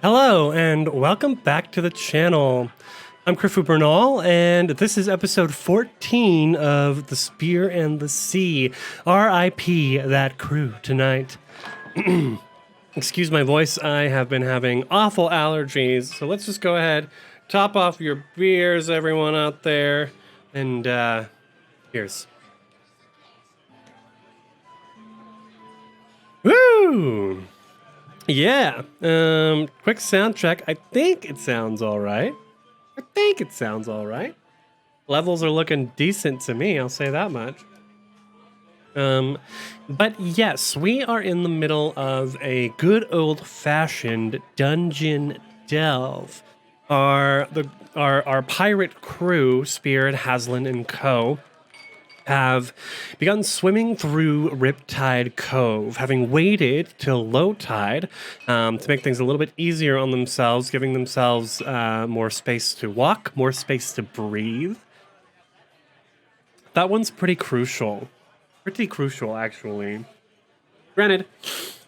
Hello and welcome back to the channel. I'm Crifu Bernal and this is episode 14 of The Spear and the Sea. R.I.P. that crew tonight. Excuse my voice, I have been having awful allergies, so let's just go ahead, top off your beers, everyone out there, and cheers. Woo! Yeah, quick sound check. I think it sounds all right. Levels are looking decent to me, I'll say that much. But yes, we are in the middle of a good old-fashioned dungeon delve. Our pirate crew, Spear, Haslin, and Co., have begun swimming through Riptide Cove, having waited till low tide to make things a little bit easier on themselves, giving themselves more space to walk, more space to breathe. That one's pretty crucial. Pretty crucial, actually. Granted,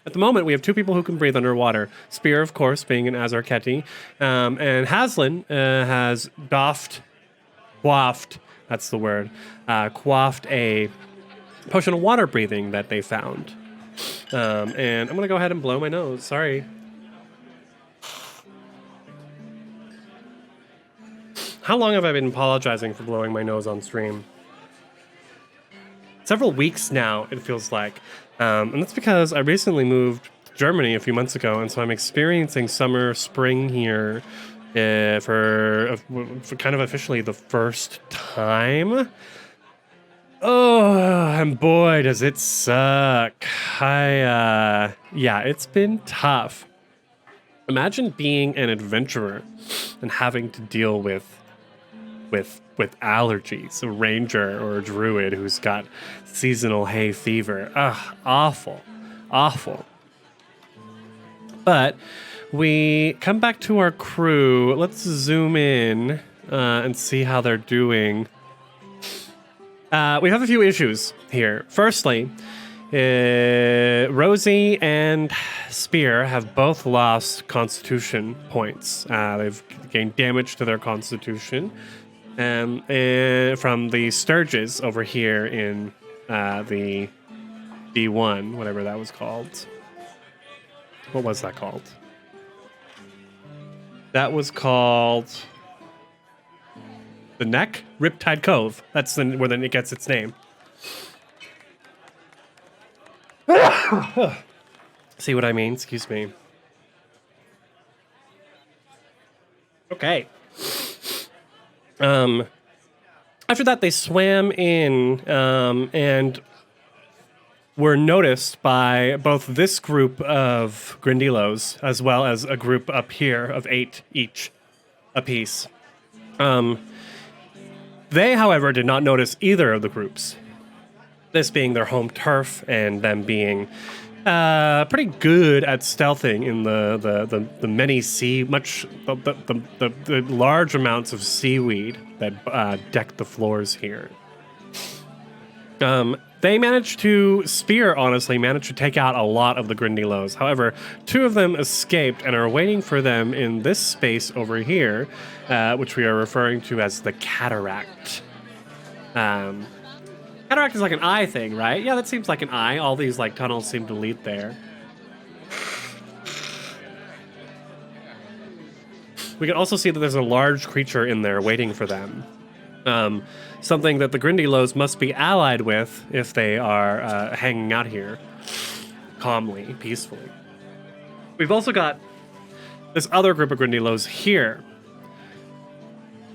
at the moment, we have two people who can breathe underwater. Spear, of course, being an Azarketi, and Haslin has quaffed a potion of water breathing that they found. And I'm gonna go ahead and blow my nose, sorry. How long have I been apologizing for blowing my nose on stream? Several weeks now, it feels like. And that's because I recently moved to Germany a few months ago, and so I'm experiencing summer, spring here for kind of officially the first time. Oh, and boy, does it suck. Yeah, it's been tough. Imagine being an adventurer and having to deal with allergies, a ranger or a druid who's got seasonal hay fever. Ugh, awful. But we come back to our crew. Let's zoom in and see how they're doing. We have a few issues here. Firstly, Rosie and Spear have both lost constitution points. They've gained damage to their constitution from the Sturges over here in the D1, whatever that was called. What was that called? That was called the Neck? Riptide Cove. That's where it gets its name. See what I mean? Excuse me. Okay. After that, they swam in and were noticed by both this group of Grindylows as well as a group up here of 8 each apiece. They, however, did not notice either of the groups. This being their home turf and them being pretty good at stealthing in the many the large amounts of seaweed that deck the floors here. Spear honestly managed to take out a lot of the Grindylows. However, 2 of them escaped and are waiting for them in this space over here, which we are referring to as the Cataract. Cataract is like an eye thing, right? Yeah, that seems like an eye. All these like tunnels seem to lead there. We can also see that there's a large creature in there waiting for them. Something that the Grindylows must be allied with if they are hanging out here calmly, peacefully. We've also got this other group of Grindylows here.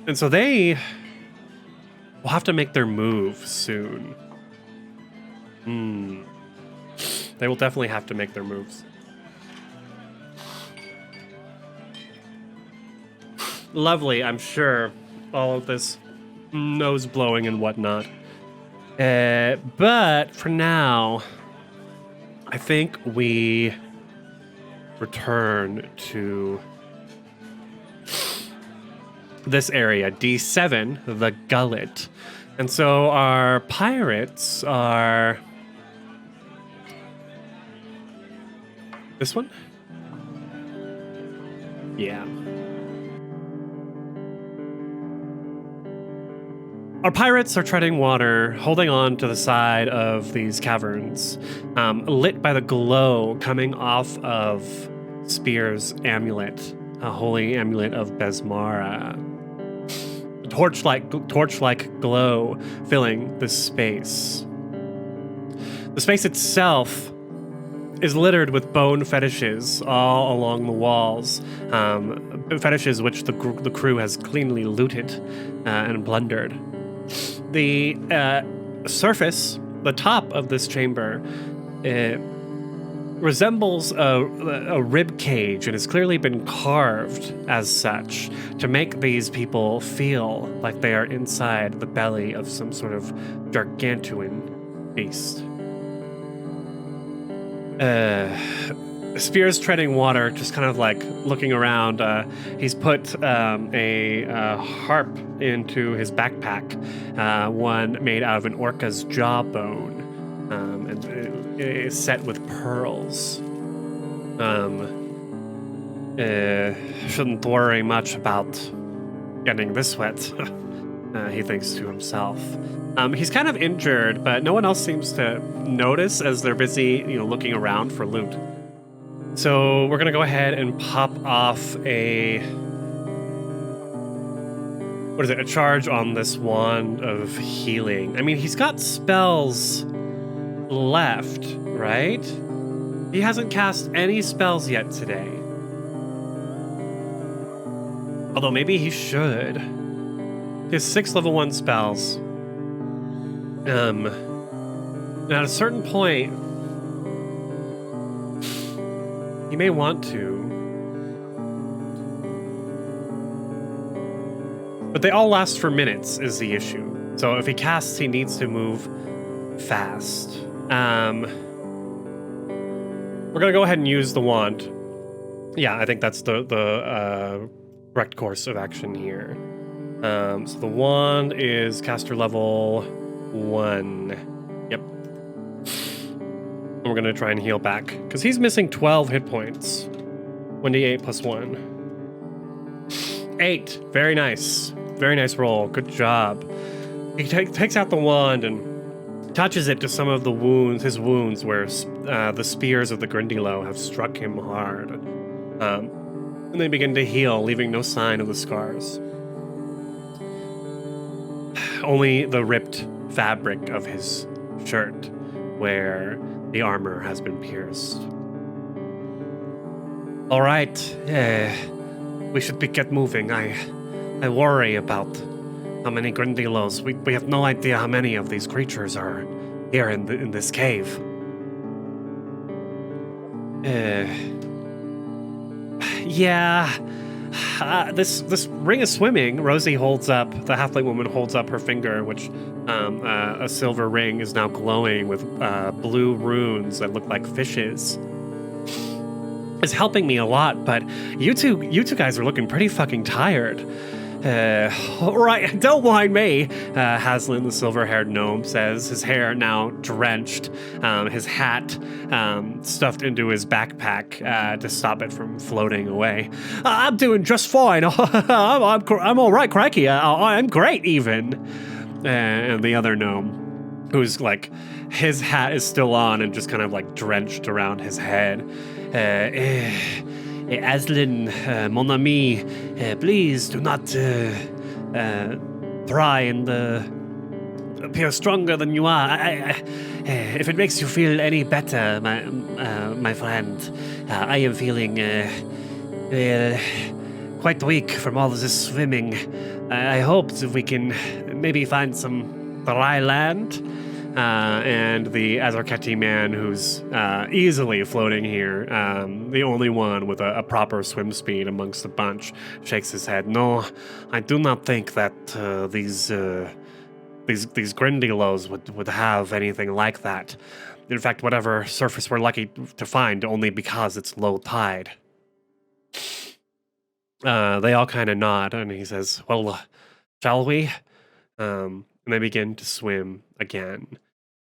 And so they will have to make their move soon. They will definitely have to make their moves. Lovely, I'm sure. All of this nose blowing and whatnot. But for now, I think we return to this area, D7, the Gullet. And so our pirates are this one? Yeah. Our pirates are treading water, holding on to the side of these caverns, lit by the glow coming off of Spear's amulet, a holy amulet of Besmara. Torch-like glow filling the space. The space itself is littered with bone fetishes all along the walls, fetishes which the crew has cleanly looted and plundered. The surface, the top of this chamber, resembles a rib cage and has clearly been carved as such to make these people feel like they are inside the belly of some sort of gargantuan beast. Spears treading water, just kind of like looking around. He's put a harp into his backpack, one made out of an orca's jawbone, and it is set with pearls. Shouldn't worry much about getting this wet, he thinks to himself. He's kind of injured, but no one else seems to notice as they're busy, looking around for loot. So we're gonna go ahead and pop off a charge on this wand of healing. I mean, he's got spells left, right? He hasn't cast any spells yet today. Although maybe he should. He has 6 level 1 spells. And at a certain point, he may want to. But they all last for minutes is the issue. So if he casts, he needs to move fast. We're going to go ahead and use the wand. Yeah, I think that's the correct course of action here. So the wand is caster level 1. Yep. And we're going to try and heal back, because he's missing 12 hit points. 1d8 plus 1. 8. Very nice. Very nice roll. Good job. He takes out the wand and touches it to some of the wounds, his wounds, where the spears of the Grindylow have struck him hard. And they begin to heal, leaving no sign of the scars. Only the ripped fabric of his shirt, where the armor has been pierced. All right, we should get moving. I worry about how many Grindylows. We have no idea how many of these creatures are here in this cave. Yeah. This ring of swimming, Rosie holds up, the halfling woman holds up her finger, which a silver ring is now glowing with blue runes that look like fishes. It's helping me a lot, but you two guys are looking pretty fucking tired. All right, don't mind me, Haslin, the silver-haired gnome, says, his hair now drenched, his hat stuffed into his backpack to stop it from floating away. I'm doing just fine. I'm all right, crikey. I'm great, even. And the other gnome, who's like, his hat is still on and just kind of like drenched around his head. Aslan, mon ami, please do not try and appear stronger than you are. If it makes you feel any better, my friend, I am feeling quite weak from all of this swimming. I hope that we can maybe find some dry land. And the Azarketi man, who's easily floating here, the only one with a proper swim speed amongst the bunch, shakes his head. No, I do not think that these Grindylows would have anything like that. In fact, whatever surface we're lucky to find, only because it's low tide. They all kind of nod, and he says, well, shall we? And they begin to swim again.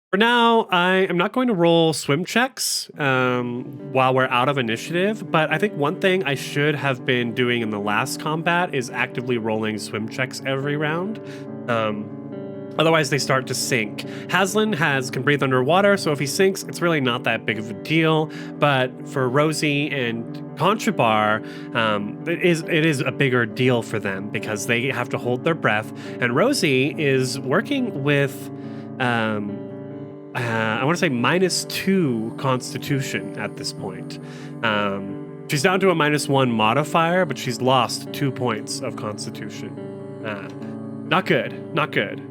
For now, I am not going to roll swim checks while we're out of initiative, but I think one thing I should have been doing in the last combat is actively rolling swim checks every round. Otherwise, they start to sink. Haslin can breathe underwater, so if he sinks, it's really not that big of a deal. But for Rosie and Conchabar, it is a bigger deal for them because they have to hold their breath. And Rosie is working with, I want to say -2 Constitution at this point. She's down to a -1 modifier, but she's lost 2 points of Constitution. Not good. Not good.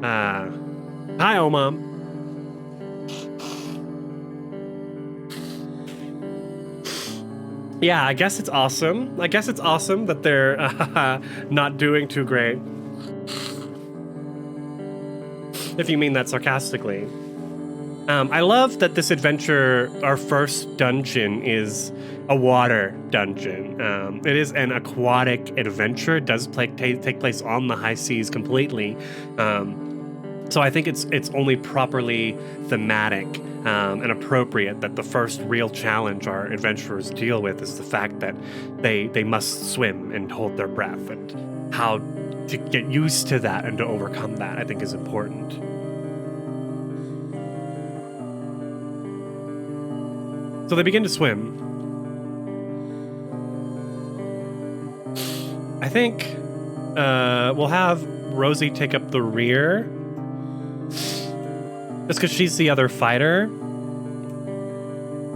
Hi, Omam. Yeah, I guess it's awesome. I guess it's awesome that they're not doing too great. If you mean that sarcastically. I love that this adventure, our first dungeon, is a water dungeon. It is an aquatic adventure. It does take place on the high seas completely. So I think it's only properly thematic and appropriate that the first real challenge our adventurers deal with is the fact that they must swim and hold their breath, and how to get used to that and to overcome that, I think, is important. So they begin to swim. I think we'll have Rosie take up the rear. Just because she's the other fighter.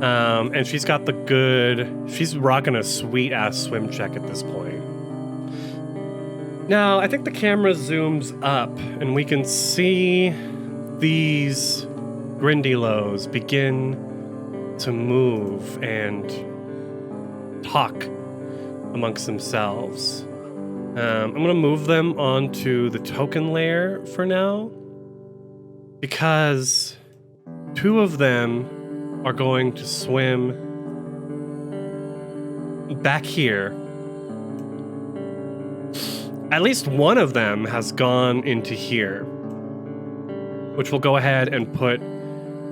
And she's got she's rocking a sweet-ass swim check at this point. Now, I think the camera zooms up, and we can see these Grindylows begin to move and talk amongst themselves. I'm going to move them onto the token layer for now, because 2 of them are going to swim back here. At least one of them has gone into here, which we'll go ahead and put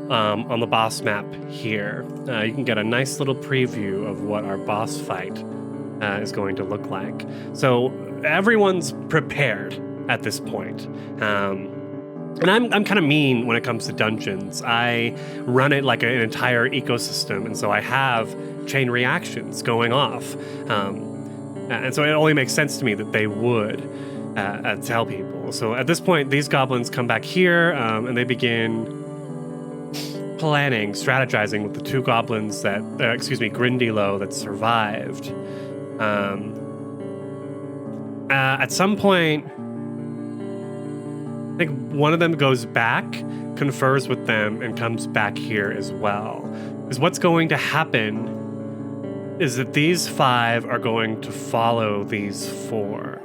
on the boss map here. You can get a nice little preview of what our boss fight is going to look like. So everyone's prepared at this point. And I'm kind of mean when it comes to dungeons. I run it like an entire ecosystem, and so I have chain reactions going off. And so it only makes sense to me that they would tell people. So at this point, these goblins come back here, and they begin planning, strategizing with the 2 goblins Grindylow that survived. At some point, I think one of them goes back, confers with them, and comes back here as well. Because what's going to happen is that these 5 are going to follow these 4.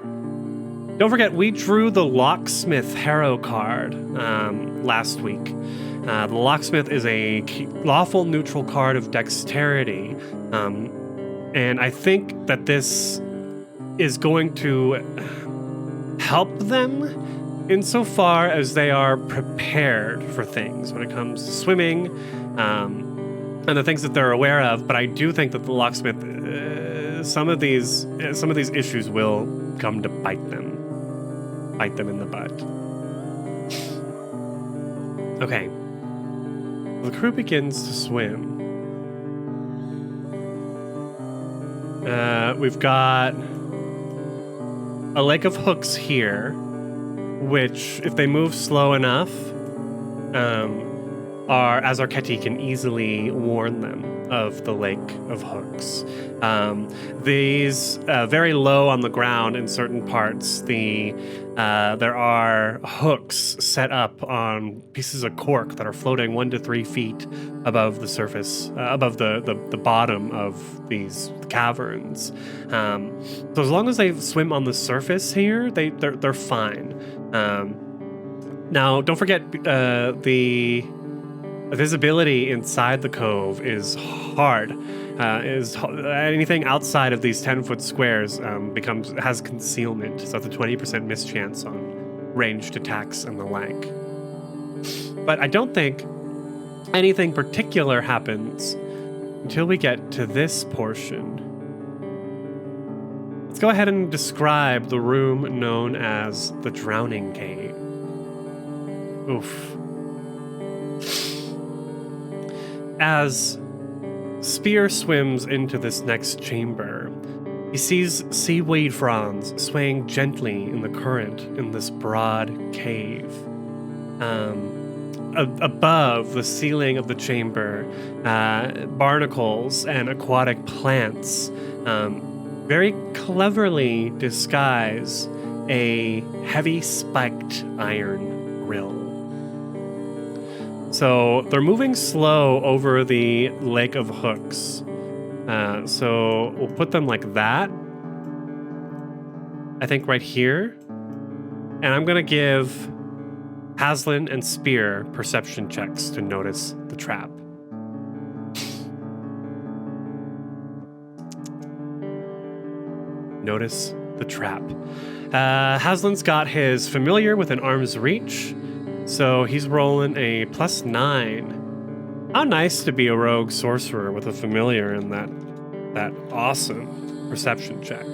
Don't forget, we drew the Locksmith Harrow card last week. The Locksmith is a lawful neutral card of dexterity. And I think that this is going to help them insofar as they are prepared for things when it comes to swimming and the things that they're aware of. But I do think that the Locksmith, some of these issues will come to bite them in the butt. Okay, the crew begins to swim. We've got a lake of hooks here, which, if they move slow enough, our Azarketi can easily warn them of the lake of hooks. These very low on the ground in certain parts, there are hooks set up on pieces of cork that are floating 1 to 3 feet above the surface, above the bottom of these caverns. So as long as they swim on the surface here, they're fine. Now, don't forget the visibility inside the cove is hard. Anything outside of these 10-foot squares has concealment, so that's a 20% mischance on ranged attacks and the like. But I don't think anything particular happens until we get to this portion. Let's go ahead and describe the room known as the Drowning Cave. Oof. As Spear swims into this next chamber, he sees seaweed fronds swaying gently in the current in this broad cave. Above the ceiling of the chamber, barnacles and aquatic plants very cleverly disguise a heavy spiked iron grill. So they're moving slow over the lake of hooks. So we'll put them like that. I think right here. And I'm going to give Haslin and Spear perception checks to notice the trap. Notice the trap. Haslin's got his familiar within arm's reach, so he's rolling a +9. How nice to be a rogue sorcerer with a familiar in that awesome perception check.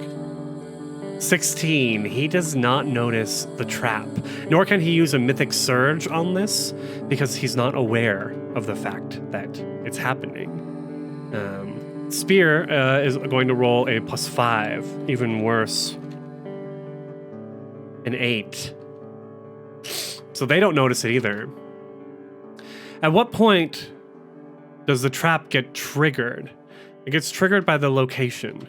16. He does not notice the trap, nor can he use a mythic surge on this because he's not aware of the fact that it's happening. Spear is going to roll a +5, even worse. An 8. So they don't notice it either. At what point does the trap get triggered? It gets triggered by the location.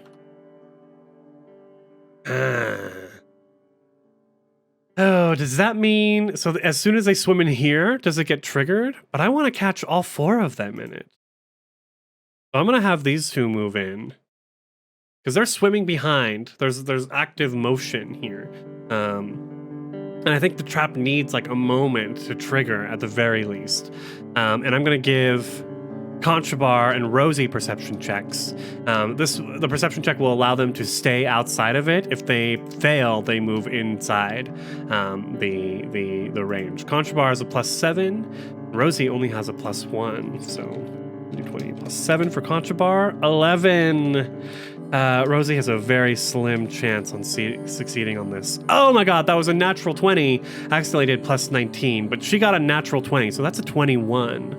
Oh, does that mean... So as soon as they swim in here, does it get triggered? But I want to catch all 4 of them in it. So I'm going to have these 2 move in. Because they're swimming behind. There's active motion here. And I think the trap needs like a moment to trigger at the very least. And I'm going to give Contrabar and Rosie perception checks. The perception check will allow them to stay outside of it. If they fail, they move inside the range. Contrabar is a +7. Rosie only has a +1. So 20 +7 for Contrabar. 11. Rosie has a very slim chance on succeeding on this. Oh my god, that was a natural 20. I accidentally did +19, but she got a natural 20, so that's a 21.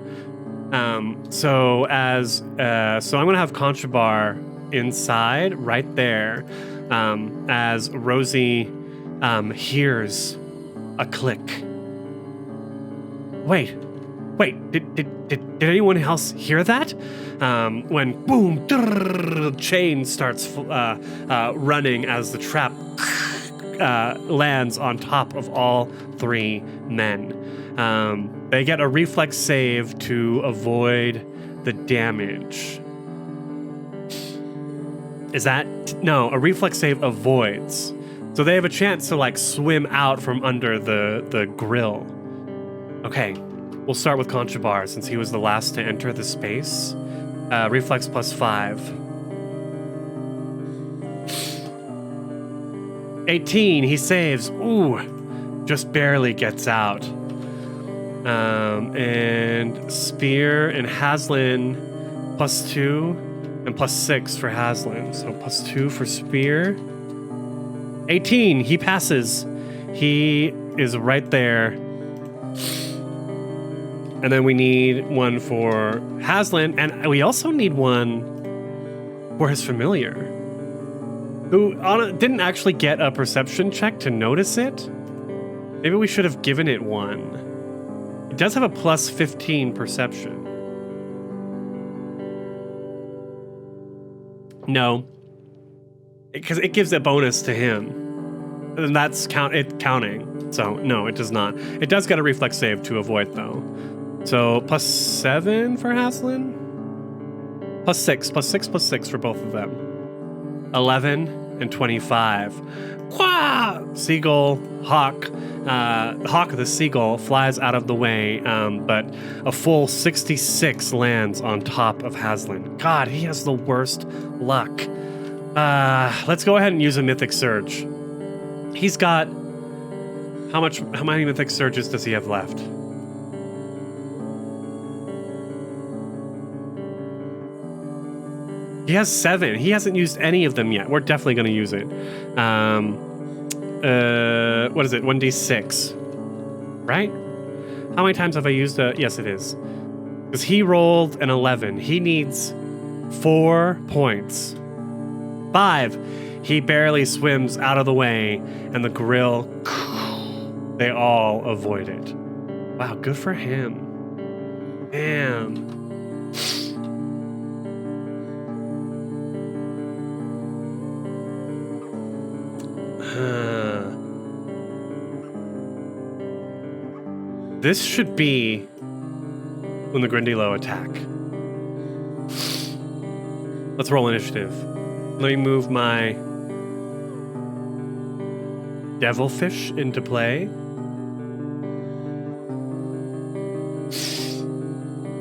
So I'm gonna have Contrabar inside right there, as Rosie hears a click. Wait, did anyone else hear that? When boom, chain starts running as the trap lands on top of all 3 men. They get a reflex save to avoid the damage. Is that... No, a reflex save avoids. So they have a chance to like swim out from under the grill. Okay, we'll start with Contrabar since he was the last to enter the space. Reflex +5. 18, he saves. Ooh, just barely gets out. And Spear and Haslin +2 and +6 for Haslin. So +2 for Spear. 18, he passes. He is right there. And then we need one for Haslin, and we also need one for his familiar, who didn't actually get a perception check to notice it. Maybe we should have given it one. It does have a +15 perception. No, because it gives a bonus to him, and that's counting. So no, it does not. It does get a reflex save to avoid though. So +7 for Haslin. +6 for both of them. 11 and 25. Quah! Seagull, hawk. Hawk the seagull flies out of the way, but a full 66 lands on top of Haslin. God, he has the worst luck. Let's go ahead and use a mythic surge. He's got... How many mythic surges does he have left? He has 7. He hasn't used any of them yet. We're definitely going to use it. What is it? 1d6. Right? How many times have I used a... Yes, it is. Because he rolled an 11. He needs 4 points. 5. He barely swims out of the way, and the grill, they all avoid it. Wow, good for him. Man. This should be when the Grindylow attack. Let's roll initiative. Let me move my devilfish into play,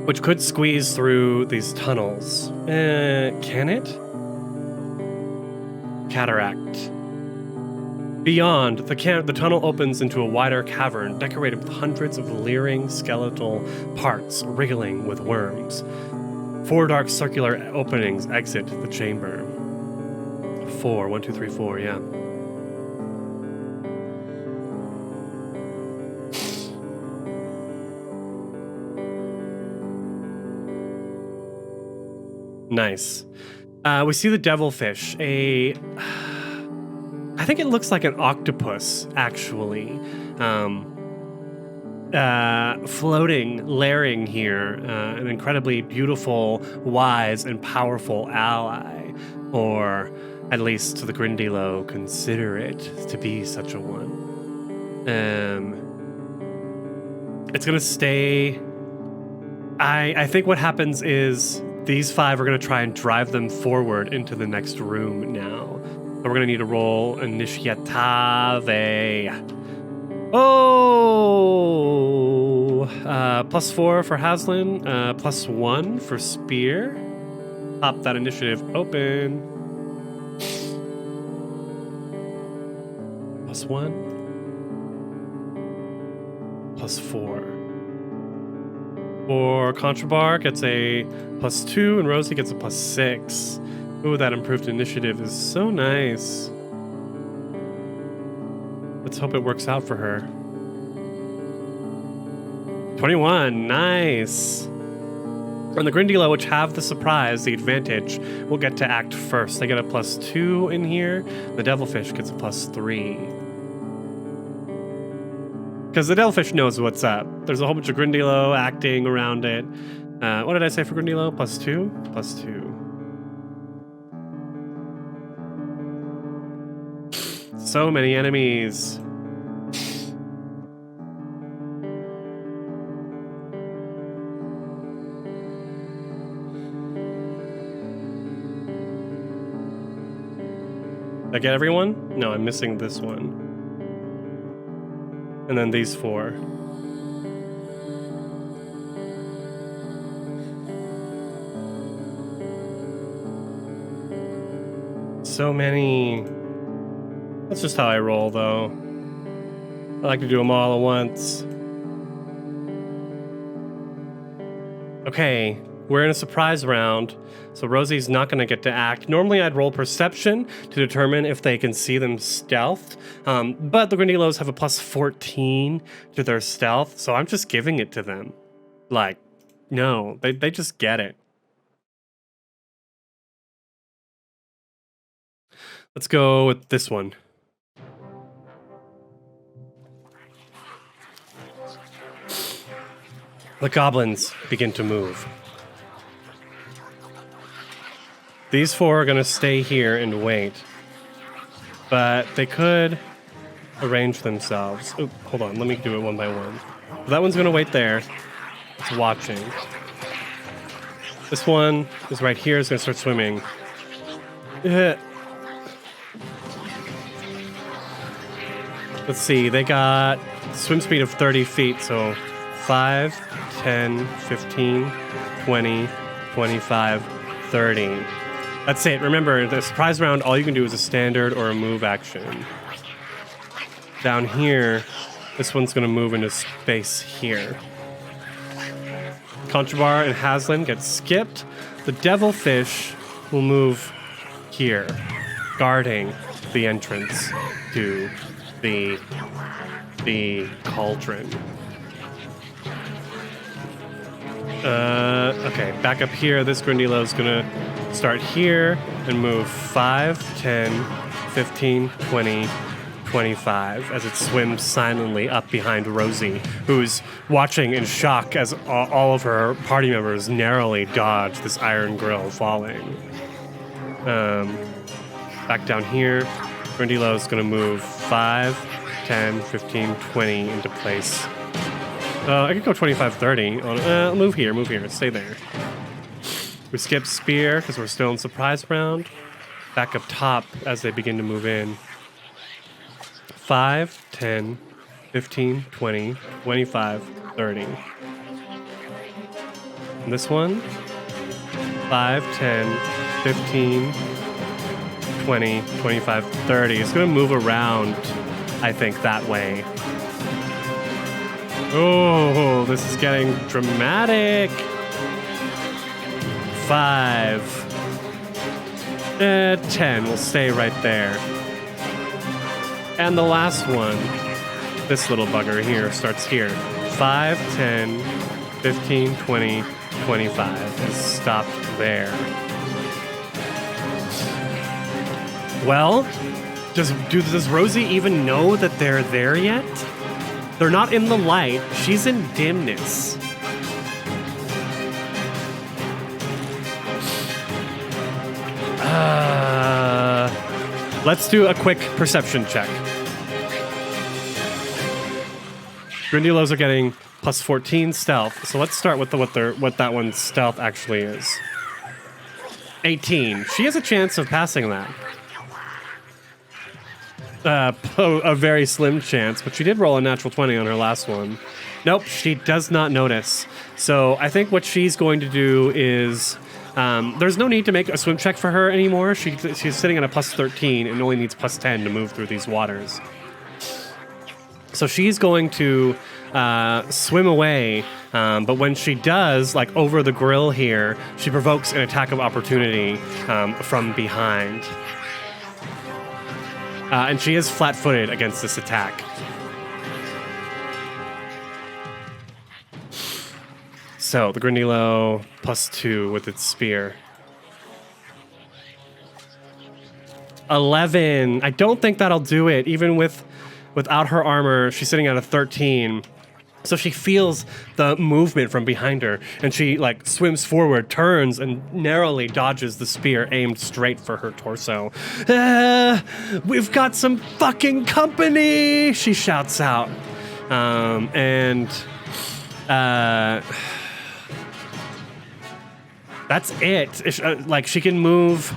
which could squeeze through these tunnels. Can it? Cataract. Beyond, the tunnel opens into a wider cavern decorated with hundreds of leering skeletal parts wriggling with worms. 4 dark circular openings exit the chamber. 4. 1, 2, 3, 4, yeah. Nice. We see the devilfish, I think it looks like an octopus, actually. Floating, layering here, an incredibly beautiful, wise, and powerful ally. Or, at least to the Grindylow, consider it to be such a one. It's gonna stay... I think what happens is these 5 are gonna try and drive them forward into the next room now. So we're going to need to roll Initiative. Oh! +4 for Haslin, +1 for Spear. Pop that initiative open. +1. +4. For Contrabar gets a +2, and Rosie gets a +6. Ooh, that improved initiative is so nice. Let's hope it works out for her. 21, nice. And the Grindylow, which have the surprise, the advantage, will get to act first. They get a +2 in here. The devilfish gets a +3. Because the devilfish knows what's up. There's a whole bunch of Grindylow acting around it. What did I say for Grindylow? +2? +2. So many enemies. Did I get everyone? No, I'm missing this one. And then these 4. So many. That's just how I roll, though. I like to do them all at once. Okay, we're in a surprise round, so Rosie's not going to get to act. Normally, I'd roll perception to determine if they can see them stealthed, but the Grindylows have a +14 to their stealth, so I'm just giving it to them. Like, no, they just get it. Let's go with this one. The goblins begin to move. These 4 are going to stay here and wait. But they could arrange themselves. Oop, hold on, let me do it one by one. That one's going to wait there. It's watching. This one is right here, is going to start swimming. Let's see, they got swim speed of 30 feet, so 5, 10, 15, 20, 25, 30. That's it. Remember, the surprise round, all you can do is a standard or a move action. Down here, this one's going to move into space here. Contrabar and Haslin get skipped. The devilfish will move here, guarding the entrance to the cauldron. Okay, back up here. This Grindylow is gonna start here and move 5, 10, 15, 20, 25 as it swims silently up behind Rosie, who's watching in shock as all of her party members narrowly dodge this iron grill falling. Back down here, Grindylow is gonna move 5, 10, 15, 20 into place. I could go 25, 30. Move here, stay there. We skip spear because we're still in surprise round. Back up top as they begin to move in. 5, 10, 15, 20, 25, 30. And this one, 5, 10, 15, 20, 25, 30. It's going to move around, I think, that way. Oh, this is getting dramatic. 5. 10. We'll stay right there. And the last one, this little bugger here, starts here. 5, 10, 15, 20, 25. And stopped there. Well, does Rosie even know that they're there yet? They're not in the light. She's in dimness. Let's do a quick perception check. Grindylows are getting plus 14 stealth. So let's start with what that one's stealth actually is. 18. She has a chance of passing that. A very slim chance, but she did roll a natural 20 on her last one. Nope, she does not notice. So I think what she's going to do is, there's no need to make a swim check for her anymore. She's sitting at a plus 13 and only needs plus 10 to move through these waters. So she's going to swim away, but when she does, like over the grill here, she provokes an attack of opportunity from behind. And she is flat-footed against this attack. So, the Grindylow plus 2 with its spear. 11. I don't think that'll do it, even without her armor. She's sitting at a 13. So she feels the movement from behind her, and she like swims forward, turns, and narrowly dodges the spear aimed straight for her torso. We've got some fucking company! She shouts out. That's it. Like she can move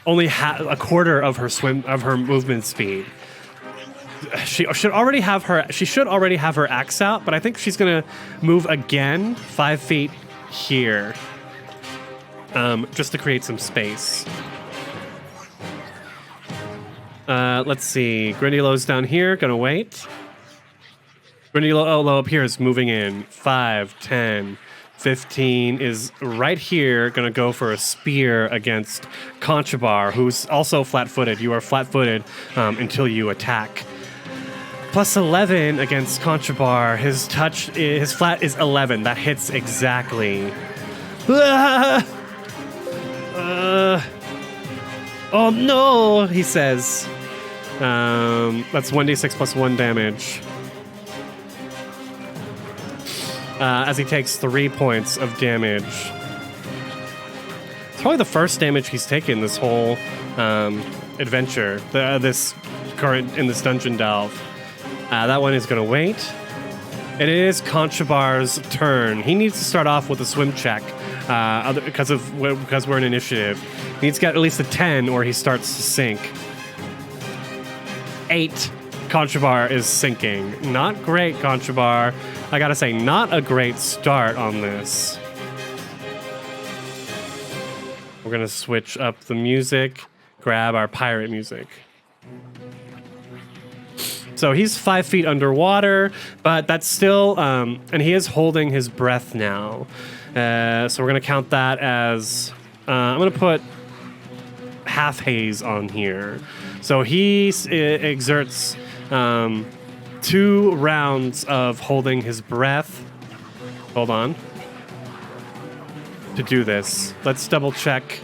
only a quarter of her movement speed. She should already have her axe out, but I think she's gonna move again 5 feet here, just to create some space. Let's see. Grindylow's down here, gonna wait. Grindylow up here is moving in. 5, 10, 15 is right here, gonna go for a spear against Conchabar, who's also flat-footed. You are flat-footed until you attack. Plus 11 against Conchabar. His flat is 11. That hits exactly. Oh no, he says. That's 1d6 plus 1 damage. As he takes 3 points of damage. It's probably the first damage he's taken this whole adventure. This dungeon delve. That one is going to wait. It is Conchabar's turn. He needs to start off with a swim check because we're in initiative. He needs to get at least a 10 or he starts to sink. 8. Conchabar is sinking. Not great, Conchabar. I gotta say, not a great start on this. We're gonna switch up the music, grab our pirate music. So he's 5 feet underwater, but that's still, and he is holding his breath now. So we're gonna count that as I'm going to put half haze on here. So he exerts 2 rounds of holding his breath. Hold on. To do this, let's double check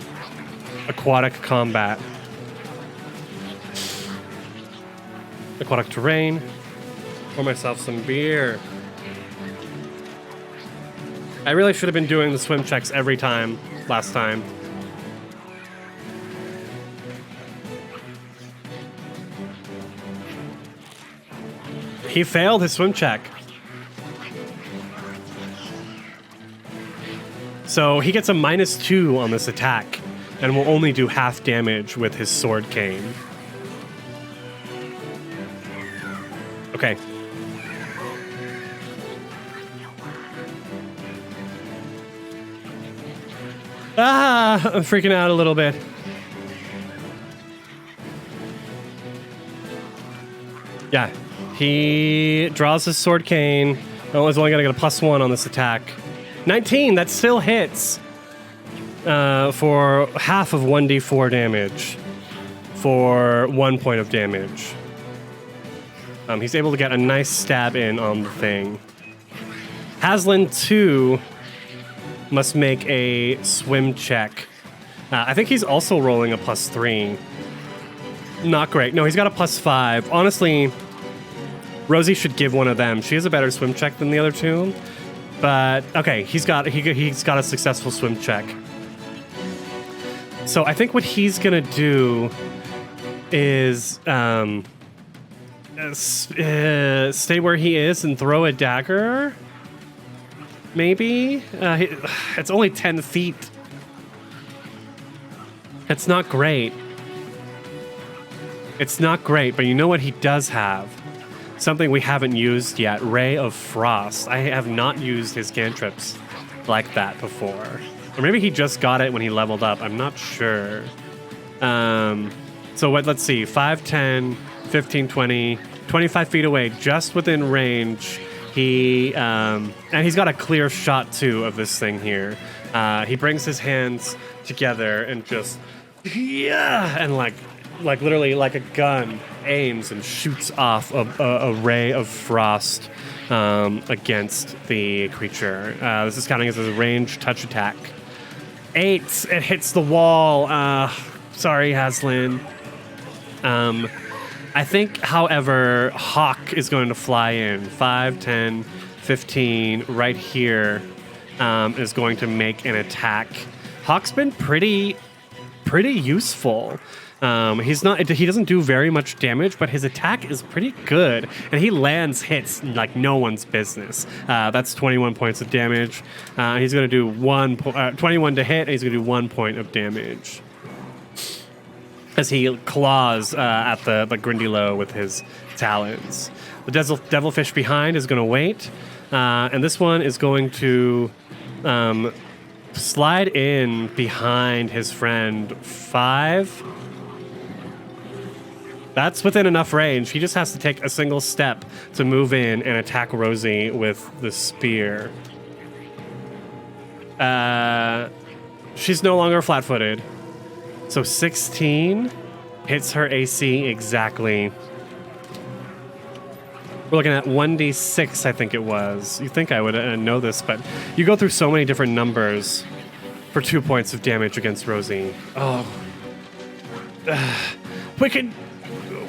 aquatic combat. Aquatic terrain. Pour myself some beer. I really should have been doing the swim checks every time last time. He failed his swim check. So he gets a -2 on this attack and will only do half damage with his sword cane. Okay. I'm freaking out a little bit. Yeah. He draws his sword cane. Oh, he's only going to get a +1 on this attack. 19, that still hits. For half of 1d4 damage. For 1 point of damage. He's able to get a nice stab in on the thing. Haslin 2 must make a swim check. I think he's also rolling a +3. Not great. No, he's got a +5. Honestly, Rosie should give one of them. She has a better swim check than the other two. But okay, he's got a successful swim check. So I think what he's gonna do is stay where he is and throw a dagger. Maybe it's only 10 feet. It's not great. It's not great, but you know what he does have? Something we haven't used yet, Ray of Frost. I have not used his cantrips like that before. Or maybe he just got it when he leveled up. I'm not sure. So let's see. 5, 10, 15, 20, 25 feet away, just within range. And he's got a clear shot, too, of this thing here. He brings his hands together and just... Yeah! And like literally like a gun, aims and shoots off a ray of frost against the creature. This is counting as a ranged touch attack. 8, it hits the wall. Sorry, Haslin. I think, however, Hawk is going to fly in. 5, 10, 15, right here, is going to make an attack. Hawk's been pretty useful. He doesn't do very much damage, but his attack is pretty good, and he lands hits like no one's business. That's 21 points of damage. He's going to do 21 to hit, and he's going to do 1 point of damage as he claws at the Grindylow with his talons. The devilfish behind is going to wait, and this one is going to slide in behind his friend. 5. That's within enough range. He just has to take a single step to move in and attack Rosie with the spear. She's no longer flat-footed. So 16 hits her AC exactly. We're looking at 1d6, I think it was. You think I would know this, but you go through so many different numbers for 2 points of damage against Rosie. Oh.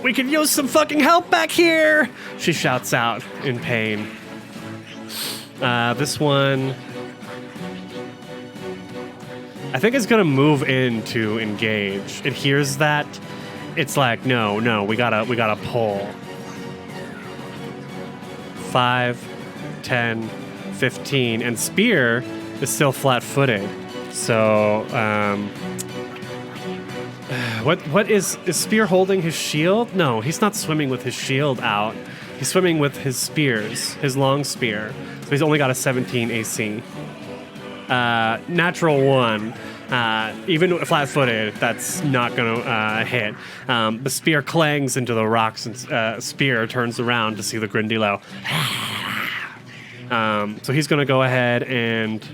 We could use some fucking help back here! She shouts out in pain. This one... I think it's gonna move in to engage. It hears that. It's like, no, we gotta pull. 5, 10, 15, and Spear is still flat-footed. So, what is Spear holding his shield? No, he's not swimming with his shield out. He's swimming with his spears, his long spear. So he's only got a 17 AC. Natural 1. Even flat-footed, that's not going to hit. The spear clangs into the rocks, and Spear turns around to see the Grindylow. So he's going to go ahead and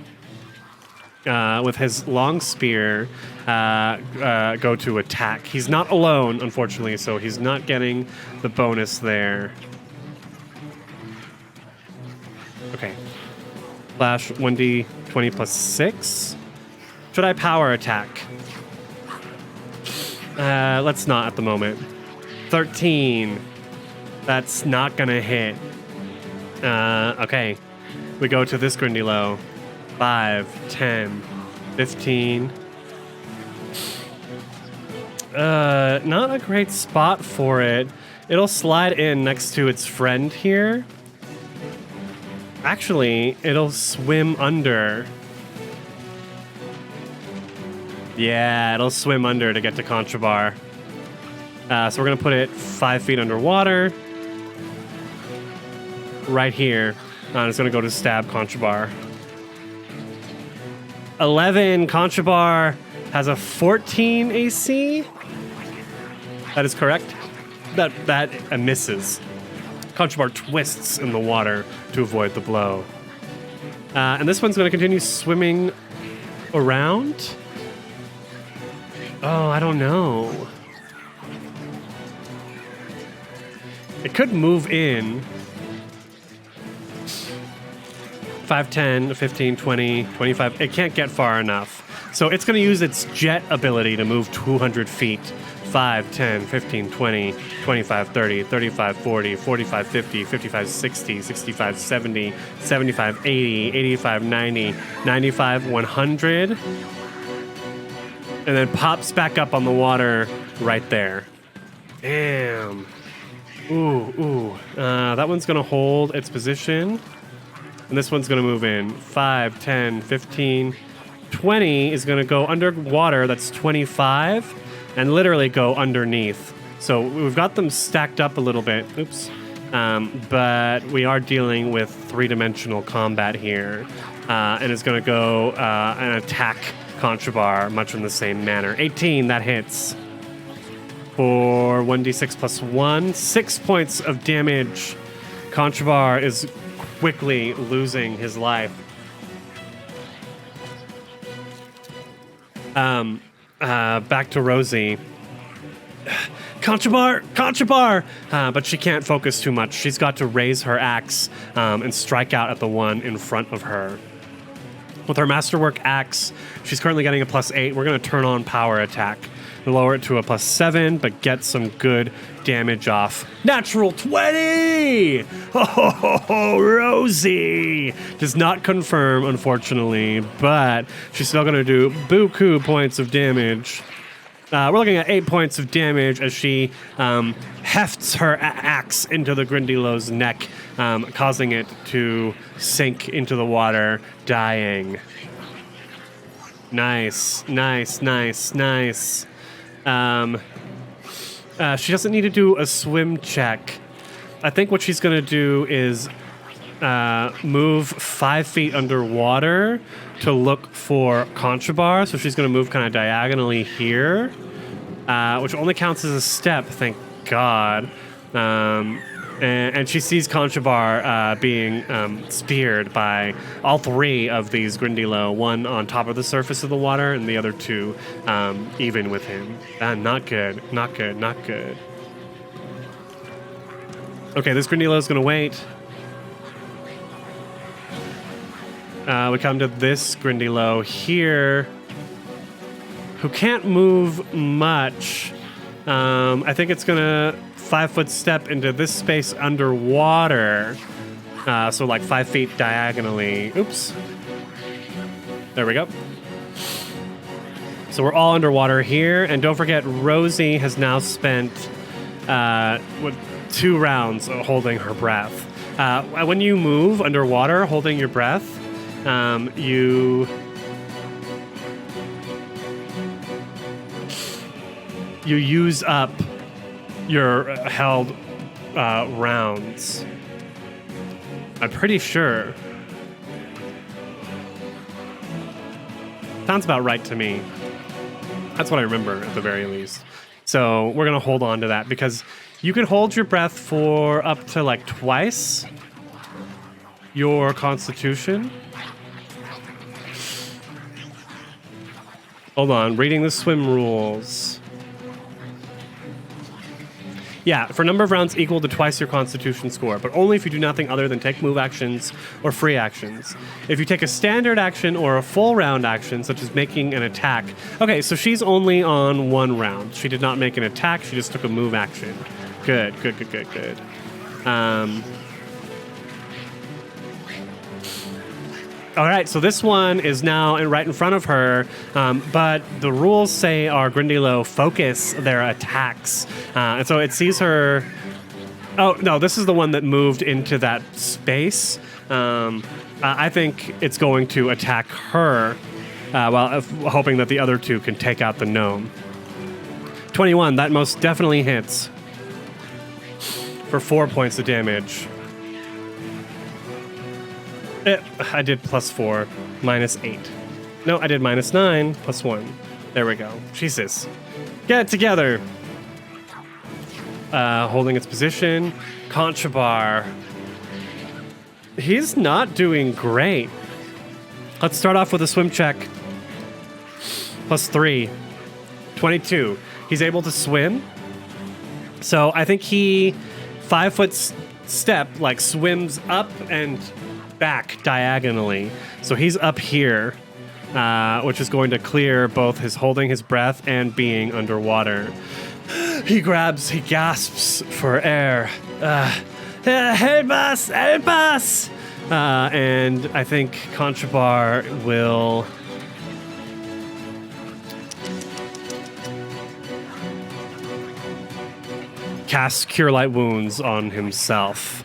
with his long spear, go to attack. He's not alone, unfortunately, so he's not getting the bonus there. Okay. Flash 1d20 plus 6. Should I power attack? Let's not at the moment. 13. That's not gonna hit. Okay. We go to this Grindylow. 5, 10, 15. Not a great spot for it. It'll slide in next to its friend here. Actually, it'll swim under. Yeah, it'll swim under to get to Contrabar. So we're going to put it 5 feet underwater. Right here. And it's going to go to stab Contrabar. 11. Contrabar has a 14 AC. That is correct. That misses. Contrabar twists in the water to avoid the blow. And this one's going to continue swimming around. Oh, I don't know. It could move in. 5, 10, 15, 20, 25. It can't get far enough. So it's going to use its jet ability to move 200 feet. 5, 10, 15, 20, 25, 30, 35, 40, 45, 50, 55, 60, 65, 70, 75, 80, 85, 90, 95, 100. And then pops back up on the water right there. Damn. Ooh. That one's going to hold its position. And this one's going to move in. 5, 10, 15, 20 is going to go underwater. That's 25. And literally go underneath. So we've got them stacked up a little bit. Oops. But we are dealing with three-dimensional combat here. And it's going to go and attack Contrabar much in the same manner. 18, that hits. For 1d6 plus 1. 6 points of damage. Contrabar is quickly losing his life. Back to Rosie. Contrabar! But she can't focus too much. She's got to raise her axe and strike out at the one in front of her. With her Masterwork axe, she's currently getting a +8. We're going to turn on power attack. Lower it to a +7, but get some good damage off. Natural 20! Oh, Rosie! Does not confirm, unfortunately, but she's still going to do buku points of damage. We're looking at 8 points of damage as she hefts her axe into the Grindylow's neck, causing it to sink into the water, dying. Nice. She doesn't need to do a swim check. I think what she's going to do is move 5 feet underwater to look for Contrabar. So she's going to move kind of diagonally here, which only counts as a step, thank God. And she sees Contrabar being speared by all 3 of these Grindylow, one on top of the surface of the water and the other 2 even with him. Not good. Okay, this Grindylow is going to wait. We come to this Grindylow here, who can't move much. I think it's going to 5-foot step into this space underwater. So like 5 feet diagonally. Oops. There we go. So we're all underwater here. And don't forget, Rosie has now spent 2 rounds holding her breath. When you move underwater holding your breath, you use up your held rounds. I'm pretty sure. Sounds about right to me. That's what I remember at the very least. So we're going to hold on to that because you can hold your breath for up to like twice your constitution. Hold on, reading the swim rules. Yeah, for number of rounds equal to twice your constitution score, but only if you do nothing other than take move actions or free actions. If you take a standard action or a full round action, such as making an attack. Okay, so she's only on 1 round. She did not make an attack, she just took a move action. Good. All right, so this one is now right in front of her, but the rules say our Grindylow focus their attacks. And so it sees her... Oh, no, this is the one that moved into that space. I think it's going to attack her while hoping that the other two can take out the gnome. 21, that most definitely hits for 4 points of damage. I did +4, -8. No, I did -9, +1. There we go. Jesus. Get it together. Holding its position. Conchabar. He's not doing great. Let's start off with a swim check. +3. 22. He's able to swim. So I think he 5-foot step, like swims up and back diagonally. So he's up here, which is going to clear both his holding his breath and being underwater. He gasps for air. Help us! Help us! And I think Conchabar will... cast Cure Light Wounds on himself.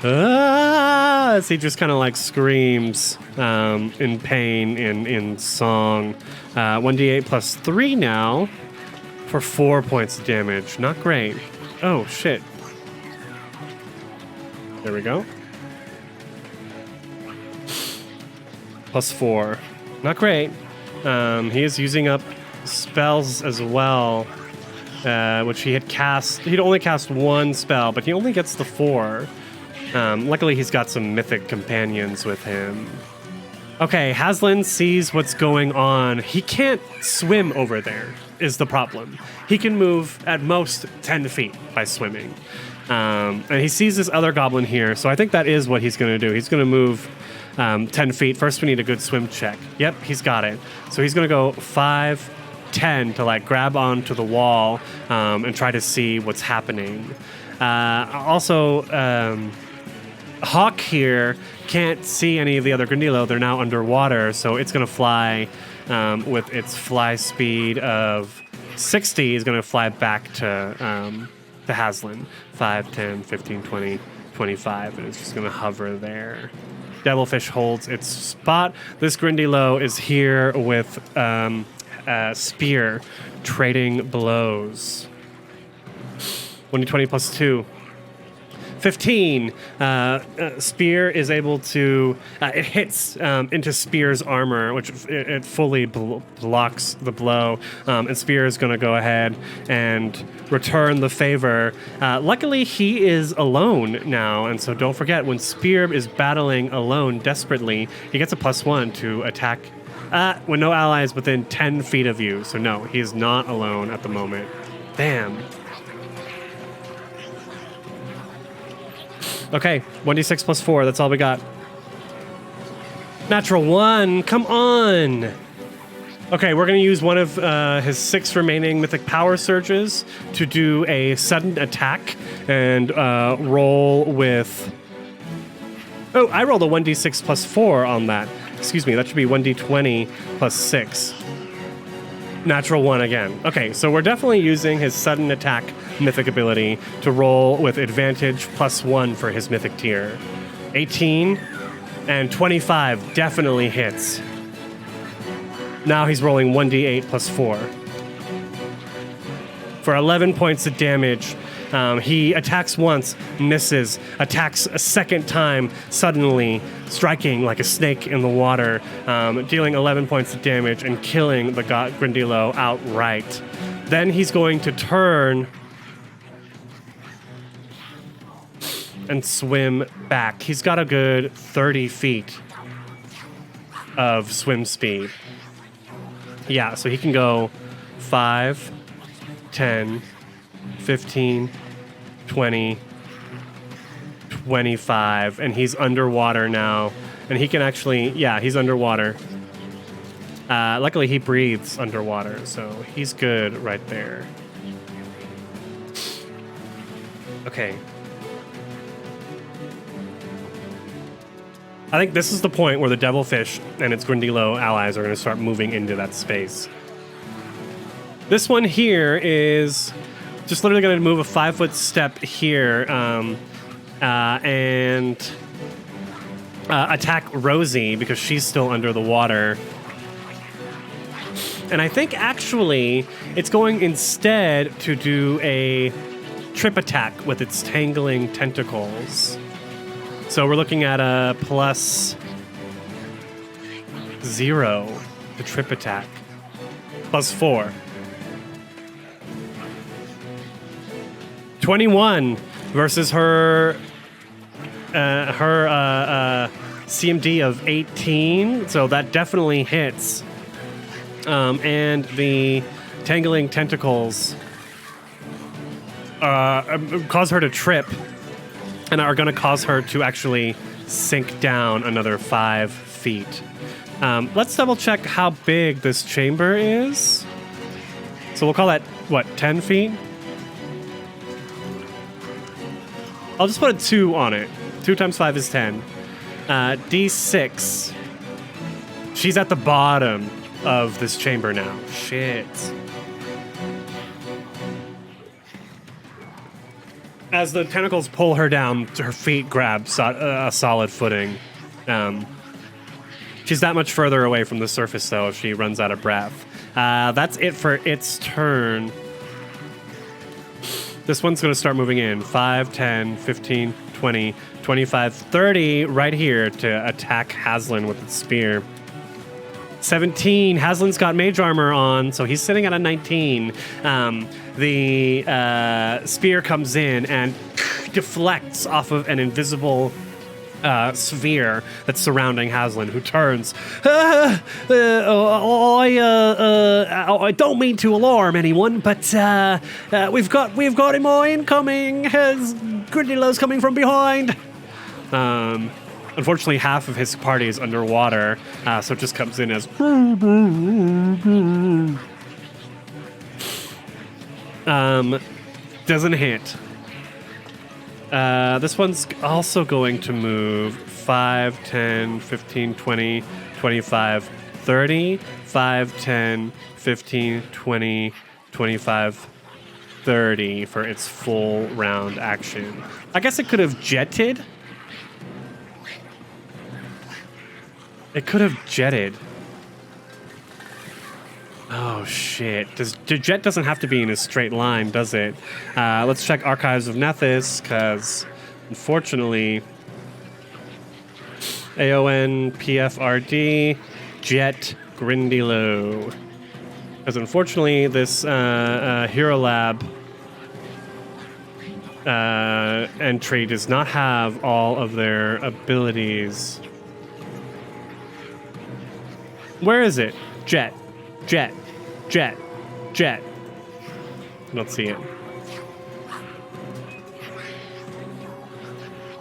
As he just kind of like screams in pain in song. 1d8 +3 now for 4 points of damage. Not great. Oh, shit. There we go. +4. Not great. He is using up spells as well, which he had cast. He'd only cast 1 spell, but he only gets the 4. Luckily, he's got some mythic companions with him. Okay, Haslin sees what's going on. He can't swim over there, is the problem. He can move at most 10 feet by swimming. And he sees this other goblin here, so I think that is what he's going to do. He's going to move 10 feet. First, we need a good swim check. Yep, he's got it. So he's going to go 5, 10 to like grab onto the wall and try to see what's happening. Hawk here can't see any of the other Grindylow. They're now underwater, so it's going to fly with its fly speed of 60. Is going to fly back to Haslin. 5, 10, 15, 20, 25, and it's just going to hover there. Devilfish holds its spot. This Grindylow is here with Spear, trading blows. 1d20 +2. 15. Spear is able to... it hits into Spear's armor, which it fully blocks the blow. And Spear is going to go ahead and return the favor. Luckily, he is alone now. And so don't forget, when Spear is battling alone desperately, he gets a +1 to attack when no allies within 10 feet of you. So no, he is not alone at the moment. Damn. Okay, 1d6 +4. That's all we got. Natural 1. Come on. Okay, we're going to use one of his 6 remaining mythic power surges to do a sudden attack and roll with... Oh, I rolled a 1d6 +4 on that. Excuse me, that should be 1d20 +6. Natural 1 again. Okay, so we're definitely using his sudden attack mythic ability to roll with advantage +1 for his mythic tier. 18 and 25 definitely hits. Now he's rolling 1d8 +4. For 11 points of damage, he attacks once, misses, attacks a second time, suddenly striking like a snake in the water, dealing 11 points of damage and killing the Grindylow outright. Then he's going to turn and swim back. He's got a good 30 feet of swim speed. Yeah, so he can go 5, 10, 15, 20, 25, and he's underwater now. And he can actually, yeah, he's underwater. Luckily, he breathes underwater, so he's good right there. Okay. I think this is the point where the devilfish and its Grundilo allies are going to start moving into that space. This one here is just literally going to move a 5-foot step here and attack Rosie because she's still under the water. And I think actually it's going instead to do a trip attack with its tangling tentacles. So we're looking at a +0 to trip attack. +4. 21 versus her CMD of 18. So that definitely hits. And the tangling tentacles cause her to trip and are going to cause her to actually sink down another 5 feet. Let's double check how big this chamber is. So we'll call that, what, 10 feet? I'll just put a 2 on it. 2 times 5 is 10. D6. She's at the bottom of this chamber now. Shit. As the tentacles pull her down, her feet grab a solid footing. She's that much further away from the surface, though, if she runs out of breath. That's it for its turn. This one's going to start moving in. 5, 10, 15, 20, 25, 30 right here to attack Haslin with its spear. 17. Haslin's got mage armor on, so he's sitting at a 19. The spear comes in and deflects off of an invisible sphere that's surrounding Haslin, who turns. I don't mean to alarm anyone, but we've got him incoming. Grindylo's coming from behind. Unfortunately, half of his party is underwater, so it just comes in as. Doesn't hit. This one's also going to move 5, 10, 15, 20, 25, 30. 5, 10, 15, 20, 25, 30 for its full round action. I guess it could have jetted. It could have jetted. Oh, shit. The jet doesn't have to be in a straight line, does it? Let's check Archives of Nethys, because unfortunately, AON, PFRD, jet, Grindylo. Because unfortunately, this Hero Lab entry does not have all of their abilities. Where is it? Jet. Jet. Jet. Jet. I don't see it.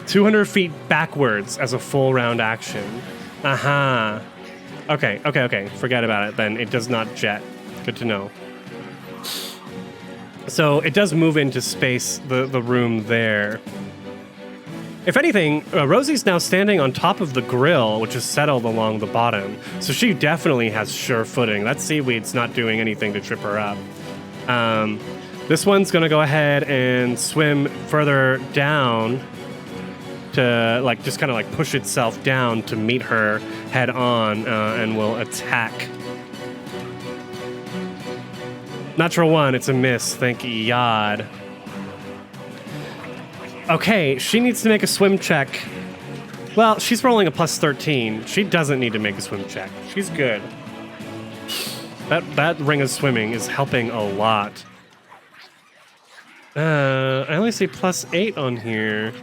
200 feet backwards as a full round action. Aha. Okay. Forget about it then. It does not jet. Good to know. So it does move into space, the room there. If anything, Rosie's now standing on top of the grill, which is settled along the bottom. So she definitely has sure footing. That seaweed's not doing anything to trip her up. This one's going to go ahead and swim further down to just kind of push itself down to meet her head on and will attack. Natural 1, it's a miss. Thank Yod. Okay, she needs to make a swim check. Well, she's rolling a +13. She doesn't need to make a swim check. She's good. That ring of swimming is helping a lot. I only see +8 on here.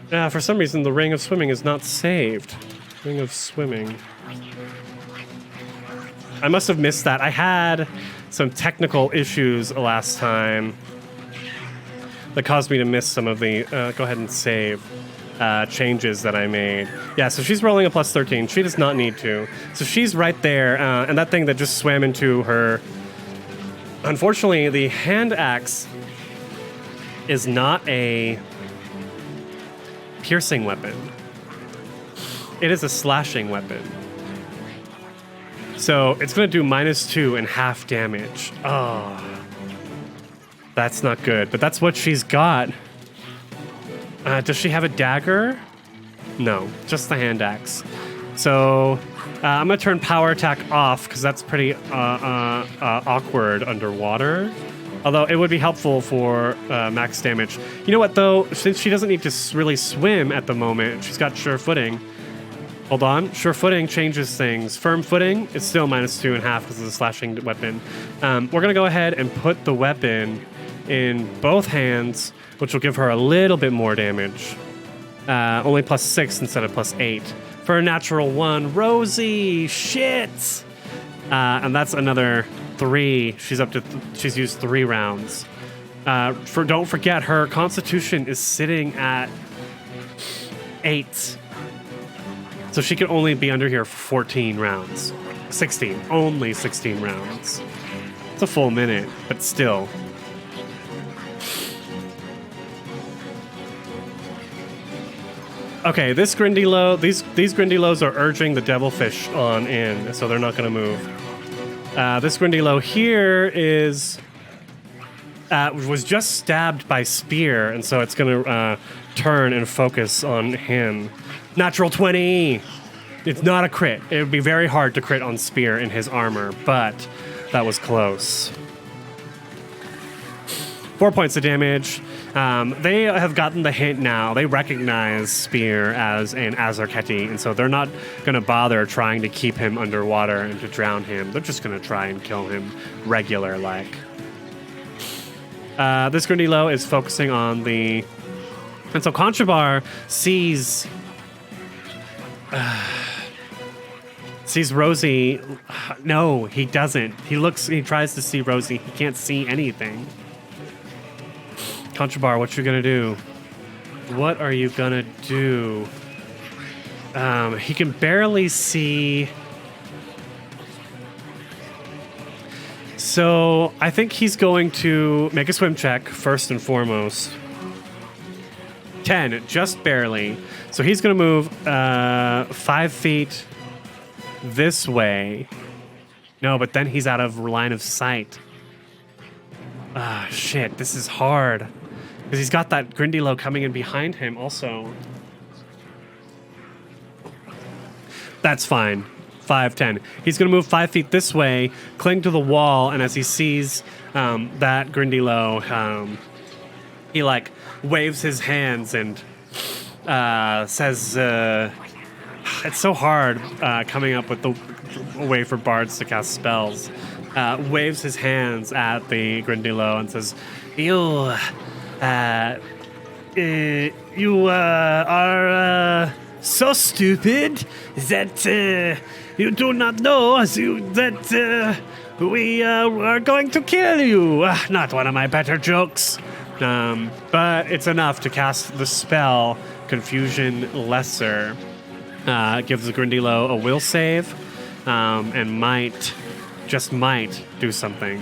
For some reason, the ring of swimming is not saved. Ring of swimming. I must have missed that. I had some technical issues last time that caused me to miss some of the, go ahead and save, changes that I made. Yeah, so she's rolling a plus 13. She does not need to. So she's right there, and that thing that just swam into her. Unfortunately, the hand axe is not a piercing weapon. It is a slashing weapon. So it's going to do -2 and half damage. Oh, that's not good, but that's what she's got. Does she have a dagger? No, just the hand axe. So I'm going to turn power attack off because that's pretty awkward underwater. Although it would be helpful for max damage. You know what, though? Since she doesn't need to really swim at the moment, she's got sure footing. Hold on. Sure footing changes things. Firm footing, it's still -2 and half because of the slashing weapon. We're going to go ahead and put the weapon in both hands, which will give her a little bit more damage. Only +6 instead of +8. For a natural 1. Rosie! Shit! And that's another 3. She's up to she's used 3 rounds. Don't forget, her constitution is sitting at 8. So she can only be under here for 14 rounds. 16. Only 16 rounds. It's a full minute, but still. Okay, this Grindylow, these Grindylows are urging the devilfish on in, so they're not going to move. This Grindylow here was just stabbed by spear, and so it's going to turn and focus on him. Natural 20! It's not a crit. It would be very hard to crit on spear in his armor, but that was close. 4 points of damage. They have gotten the hint now. They recognize Spear as an Azarketi, and so they're not going to bother trying to keep him underwater and to drown him. They're just going to try and kill him regular-like. This Grindylow is focusing on the... And so Conchabar sees Rosie. No, he doesn't. He tries to see Rosie. He can't see anything. Conchabar, what you gonna do? What are you gonna do? He can barely see. So I think he's going to make a swim check first and foremost. 10, just barely. So he's gonna move 5 feet this way. No, but then he's out of line of sight. Ah, shit, this is hard. Because he's got that Grindylow coming in behind him also. That's fine. 5, 10. He's going to move 5 feet this way, cling to the wall, and as he sees that Grindylow, he, like, waves his hands and says... it's so hard coming up with a way for bards to cast spells. Waves his hands at the Grindylow and says, You are so stupid that you do not know that we are going to kill you. Not one of my better jokes. But it's enough to cast the spell Confusion Lesser. Gives the Grindylow a will save and might, just might, do something.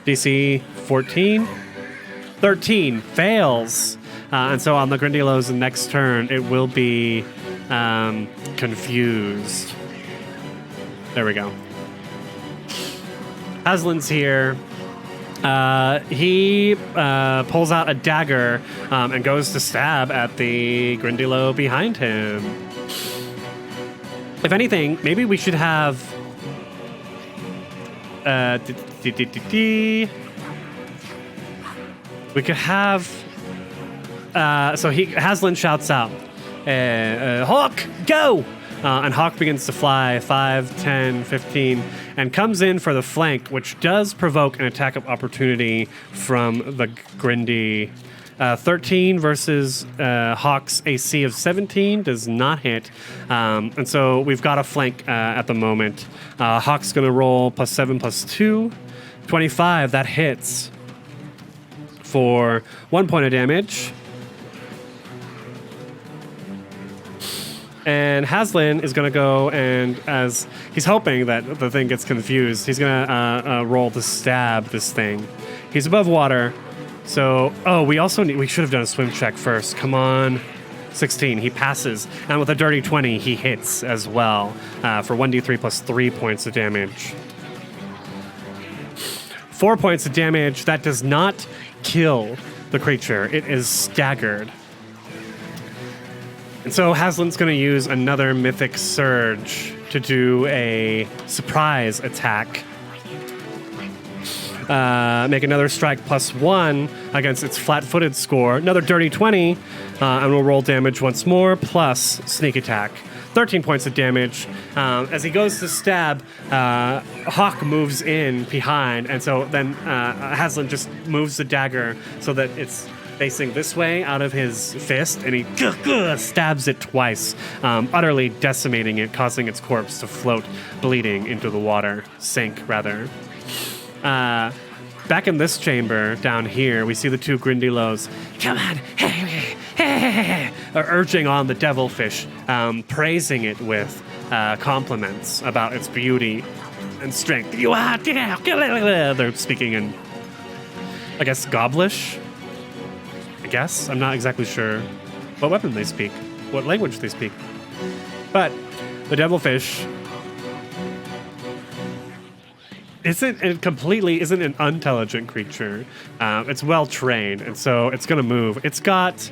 DC 14. 13 fails. And so on the Grindylow's next turn, it will be confused. There we go. Aslan's here. He pulls out a dagger and goes to stab at the Grindylow behind him. If anything, maybe we should have... We could have... so Haslin shouts out, Hawk, go! And Hawk begins to fly 5, 10, 15, and comes in for the flank, which does provoke an attack of opportunity from the Grindy 13 versus Hawk's AC of 17 does not hit. And so we've got a flank at the moment. Hawk's going to roll +7 +2. 25, that hits for 1 point of damage. And Haslin is going to go, and as he's hoping that the thing gets confused, he's going to roll to stab this thing. He's above water. So, we should have done a swim check first. Come on. 16, he passes. And with a dirty 20, he hits as well for 1d3 plus 3 points of damage. 4 points of damage. That does not kill the creature. It is staggered. And so Haslin's going to use another Mythic Surge to do a surprise attack. Make another strike +1 against its flat-footed score. Another dirty 20, and we'll roll damage once more, plus sneak attack. 13 points of damage. As he goes to stab, Hawk moves in behind, and so then Haslin just moves the dagger so that it's facing this way out of his fist, and he stabs it twice, utterly decimating it, causing its corpse to float, bleeding into the water. Sink, rather. Back in this chamber down here, we see the two Grindylows. Come on, are urging on the devilfish, praising it with compliments about its beauty and strength. You are, they're speaking in, I guess, Goblish. I guess I'm not exactly sure what weapon they speak, what language they speak. But the devilfish isn't an unintelligent creature. It's well trained, and so it's going to move. It's got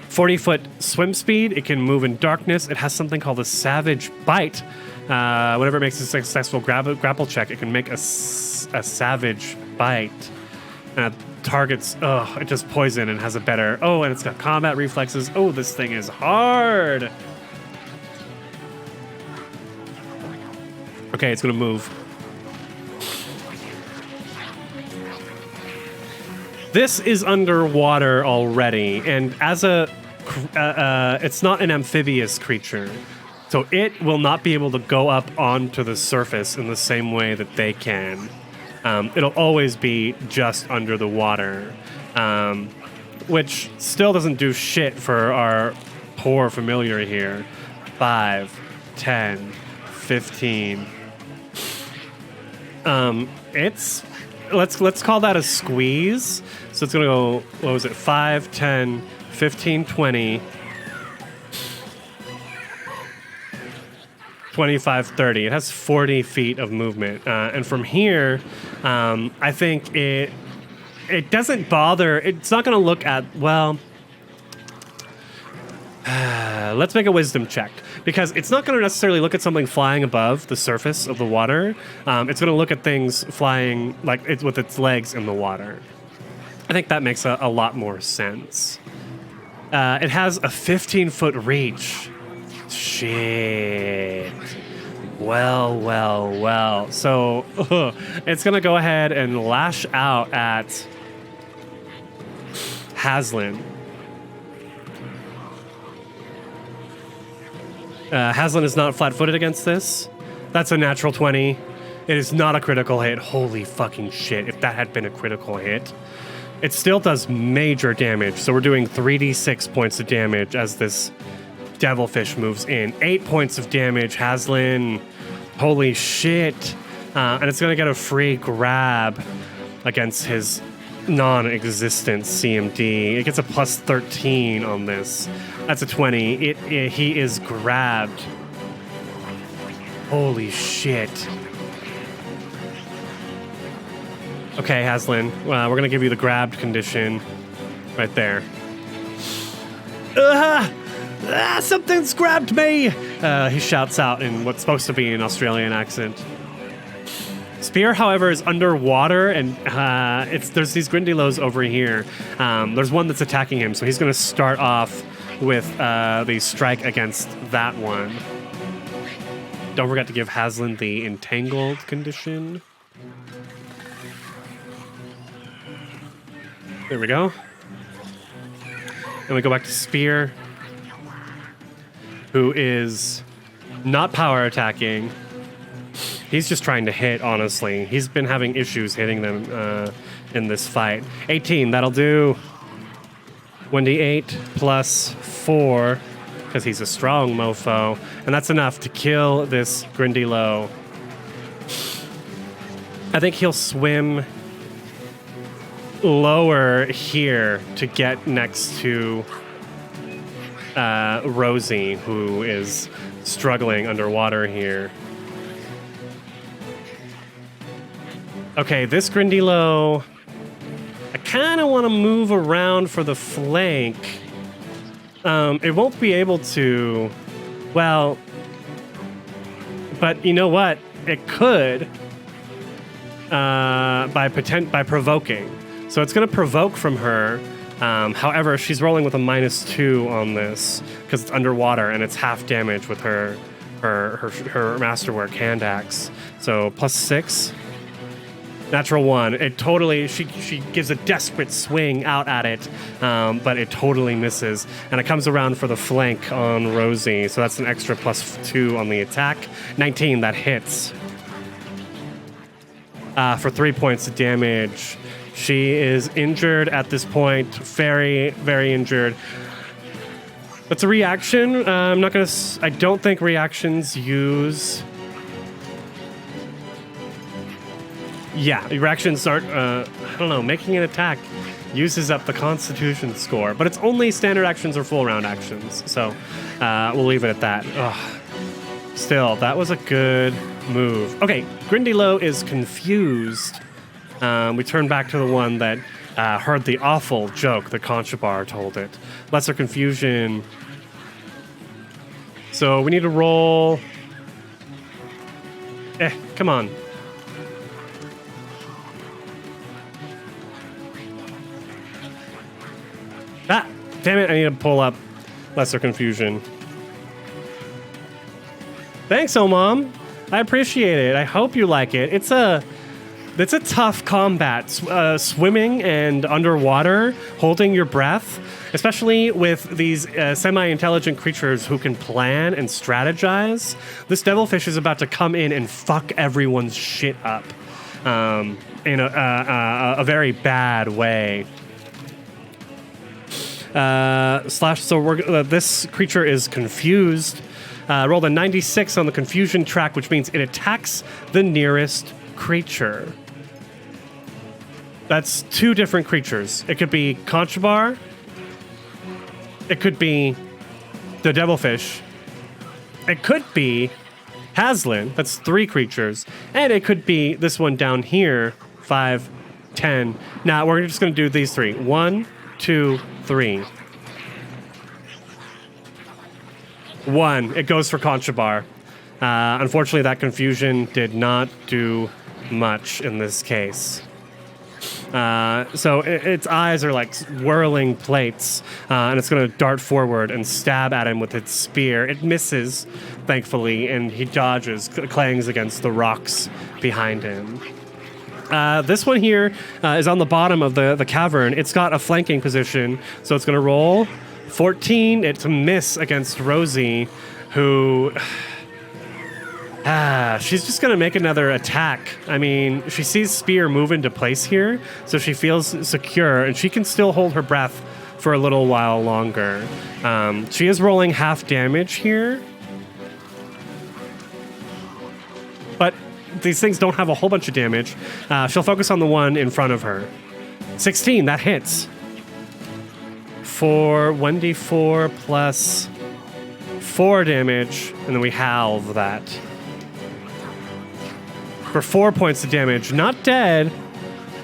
40-foot swim speed. It can move in darkness. It has something called a savage bite. Whenever it makes a successful grapple check, it can make a savage bite. Targets, it does poison and has a better, and it's got combat reflexes. This thing is hard. Okay, it's going to move. This is underwater already, and as it's not an amphibious creature, so it will not be able to go up onto the surface in the same way that they can. It'll always be just under the water, which still doesn't do shit for our poor familiar here. 5, 10, 15. Let's call that a squeeze. So it's gonna go, 5, 10, 15, 20, 25, 30. It has 40 feet of movement. And from here, I think it doesn't bother. It's not gonna look at, let's make a wisdom check. Because it's not going to necessarily look at something flying above the surface of the water. It's going to look at things flying with its legs in the water. I think that makes a lot more sense. It has a 15-foot reach. Shit. Well. So it's going to go ahead and lash out at Haslin. Haslin is not flat-footed against this. That's a natural 20. It is not a critical hit. Holy fucking shit. If that had been a critical hit. It still does major damage. So we're doing 3d6 points of damage as this devilfish moves in. 8 points of damage, Haslin. Holy shit. And it's going to get a free grab against his non-existent CMD. It gets a plus 13 on this. That's a 20. He is grabbed. Holy shit. Okay, Haslin, we're going to give you the grabbed condition right there. Something's grabbed me! He shouts out in what's supposed to be an Australian accent. Spear, however, is underwater, and there's these Grindylows over here. There's one that's attacking him, so he's going to start off with the strike against that one. Don't forget to give Haslin the entangled condition. There we go. And we go back to Spear, who is not power attacking. He's just trying to hit, honestly. He's been having issues hitting them in this fight. 18, that'll do. 1d8 plus 4, because he's a strong mofo. And that's enough to kill this Grindylow. I think he'll swim lower here to get next to Rosie, who is struggling underwater here. Okay, this Grindylow, I kind of want to move around for the flank. It won't be able to, well, but you know what? It could by provoking. So it's going to provoke from her. However, she's rolling with a -2 on this because it's underwater and it's half damage with her masterwork hand axe. So +6. Natural 1. It totally, she gives a desperate swing out at it, but it totally misses. And it comes around for the flank on Rosie. So that's an extra +2 on the attack. 19, that hits. For 3 points of damage. She is injured at this point. Very, very injured. That's a reaction. I don't think reactions use... Yeah, reactions aren't, I don't know, making an attack uses up the Constitution score, but it's only standard actions or full round actions, so we'll leave it at that. Ugh. Still, that was a good move. Okay, Grindylow is confused. We turn back to the one that heard the awful joke that Conchabar told it. Lesser confusion. So we need to roll... come on. Ah, damn it, I need to pull up Lesser Confusion. Thanks, Omom. I appreciate it. I hope you like it. It's a tough combat. Swimming and underwater, holding your breath, especially with these semi-intelligent creatures who can plan and strategize. This devilfish is about to come in and fuck everyone's shit up in a very bad way. So this creature is confused. Rolled a 96 on the confusion track, which means it attacks the nearest creature. That's 2 different creatures. It could be Conchabar. It could be the devilfish. It could be Haslin. That's 3 creatures. And it could be this one down here. 5, 10. Now, we're just going to do these 3. 1, 2, 3. 1. It goes for Conchabar. Unfortunately, that confusion did not do much in this case. So its eyes are like whirling plates, and it's going to dart forward and stab at him with its spear. It misses, thankfully, and he dodges, clangs against the rocks behind him. This one here is on the bottom of the cavern. It's got a flanking position, so it's going to roll 14. It's a miss against Rosie, who... she's just going to make another attack. I mean, she sees Spear move into place here, so she feels secure, and she can still hold her breath for a little while longer. She is rolling half damage here. But these things don't have a whole bunch of damage. She'll focus on the one in front of her. 16, that hits. For 1d4 plus 4 damage, and then we halve that. For 4 points of damage. Not dead,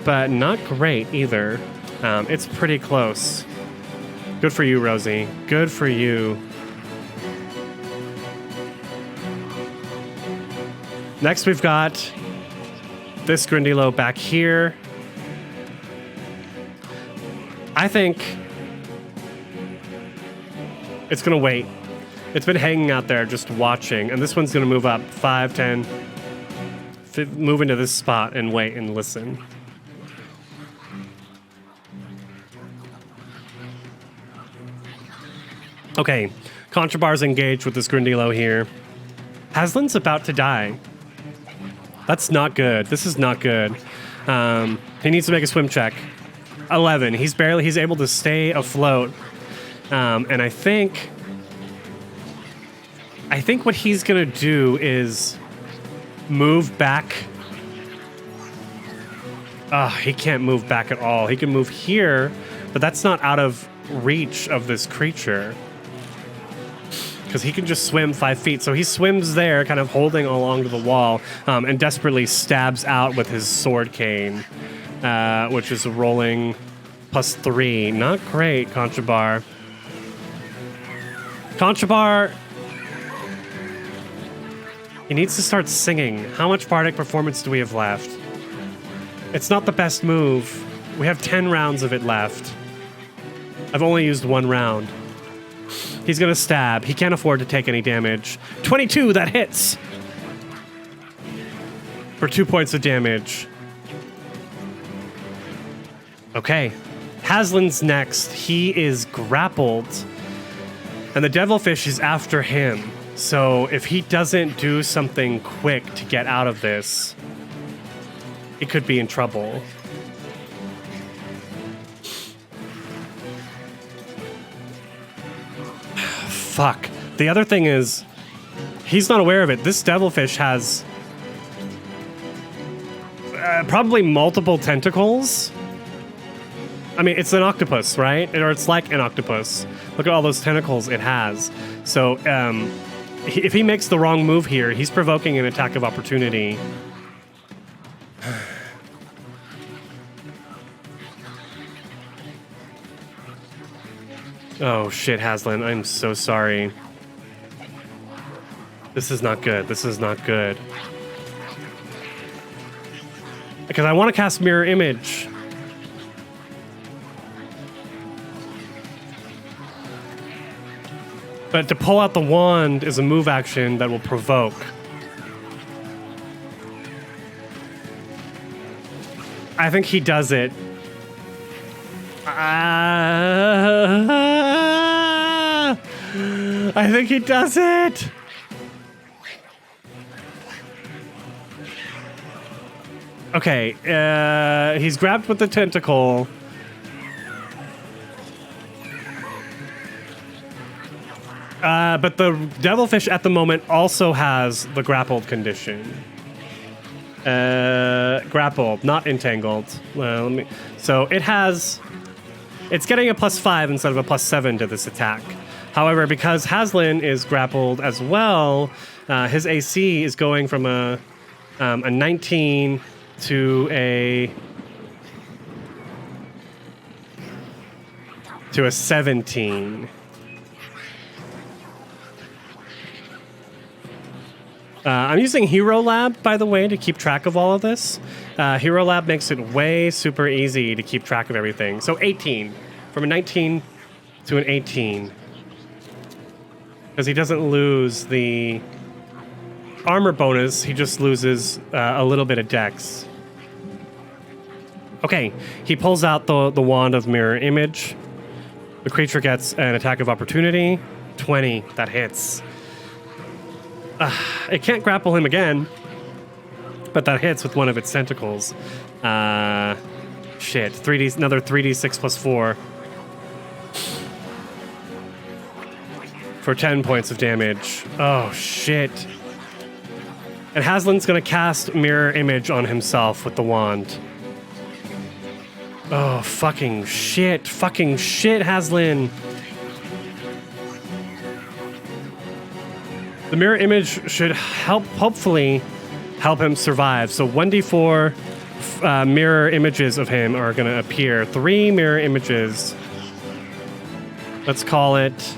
but not great either. It's pretty close. Good for you, Rosie. Good for you. Next, we've got this Grindylow back here. I think it's going to wait. It's been hanging out there just watching, and this one's going to move up 5, 10, move into this spot and wait and listen. Okay, Contrabar's engaged with this Grundilo here. Haslin's about to die. That's not good. This is not good. He needs to make a swim check. 11. He's able to stay afloat. And I think what he's gonna do is move back. He can't move back at all. He can move here, but that's not out of reach of this creature. Because he can just swim 5 feet. So he swims there, kind of holding along to the wall, and desperately stabs out with his sword cane, which is rolling +3. Not great, Contrabar. Contrabar, he needs to start singing. How much bardic performance do we have left? It's not the best move. We have 10 rounds of it left. I've only used 1 round. He's gonna stab. He can't afford to take any damage. 22, that hits! For 2 points of damage. Okay. Haslin's next. He is grappled. And the devilfish is after him. So if he doesn't do something quick to get out of this, he could be in trouble. Fuck. The other thing is, he's not aware of it. This devilfish has probably multiple tentacles. I mean, it's an octopus, right? Or it's like an octopus. Look at all those tentacles it has. So if he makes the wrong move here, he's provoking an attack of opportunity. Oh shit, Haslin, I'm so sorry. This is not good. This is not good. Because I want to cast Mirror Image. But to pull out the wand is a move action that will provoke. I think he does it. I think he does it. Okay, he's grabbed with the tentacle. But the devilfish at the moment also has the grappled condition. Grappled, not entangled. Well, so it has... It's getting a +5 instead of a +7 to this attack. However, because Haslin is grappled as well, his AC is going from a 19 to a 17. I'm using Hero Lab, by the way, to keep track of all of this. Hero Lab makes it way super easy to keep track of everything. So 18. From a 19 to an 18. Because he doesn't lose the armor bonus, he just loses a little bit of dex. Okay, he pulls out the wand of Mirror Image. The creature gets an attack of opportunity. 20, that hits. It can't grapple him again, but that hits with one of its tentacles. Shit, another 3d6 plus 4 for 10 points of damage. Oh shit! And Haslin's gonna cast Mirror Image on himself with the wand. Oh fucking shit! Haslin. The mirror image should hopefully help him survive. So 1d4 mirror images of him are going to appear. 3 mirror images. Let's call it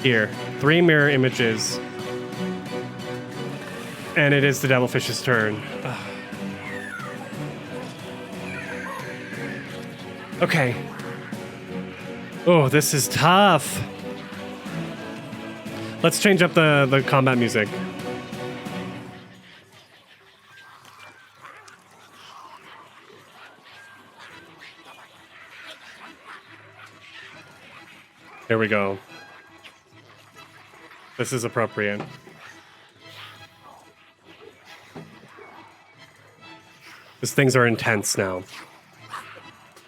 here. 3 mirror images. And it is the devilfish's turn. Ugh. Okay. Oh, this is tough. Let's change up the combat music. Here we go. This is appropriate. These things are intense now.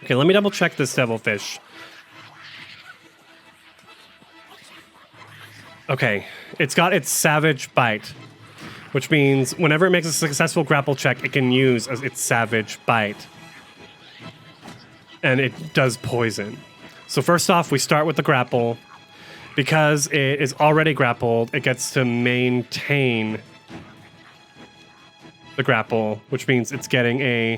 Okay, let me double check this devilfish. Okay, it's got its savage bite, which means whenever it makes a successful grapple check, it can use its savage bite. And it does poison. So first off, we start with the grapple. Because it is already grappled, it gets to maintain the grapple, which means it's getting a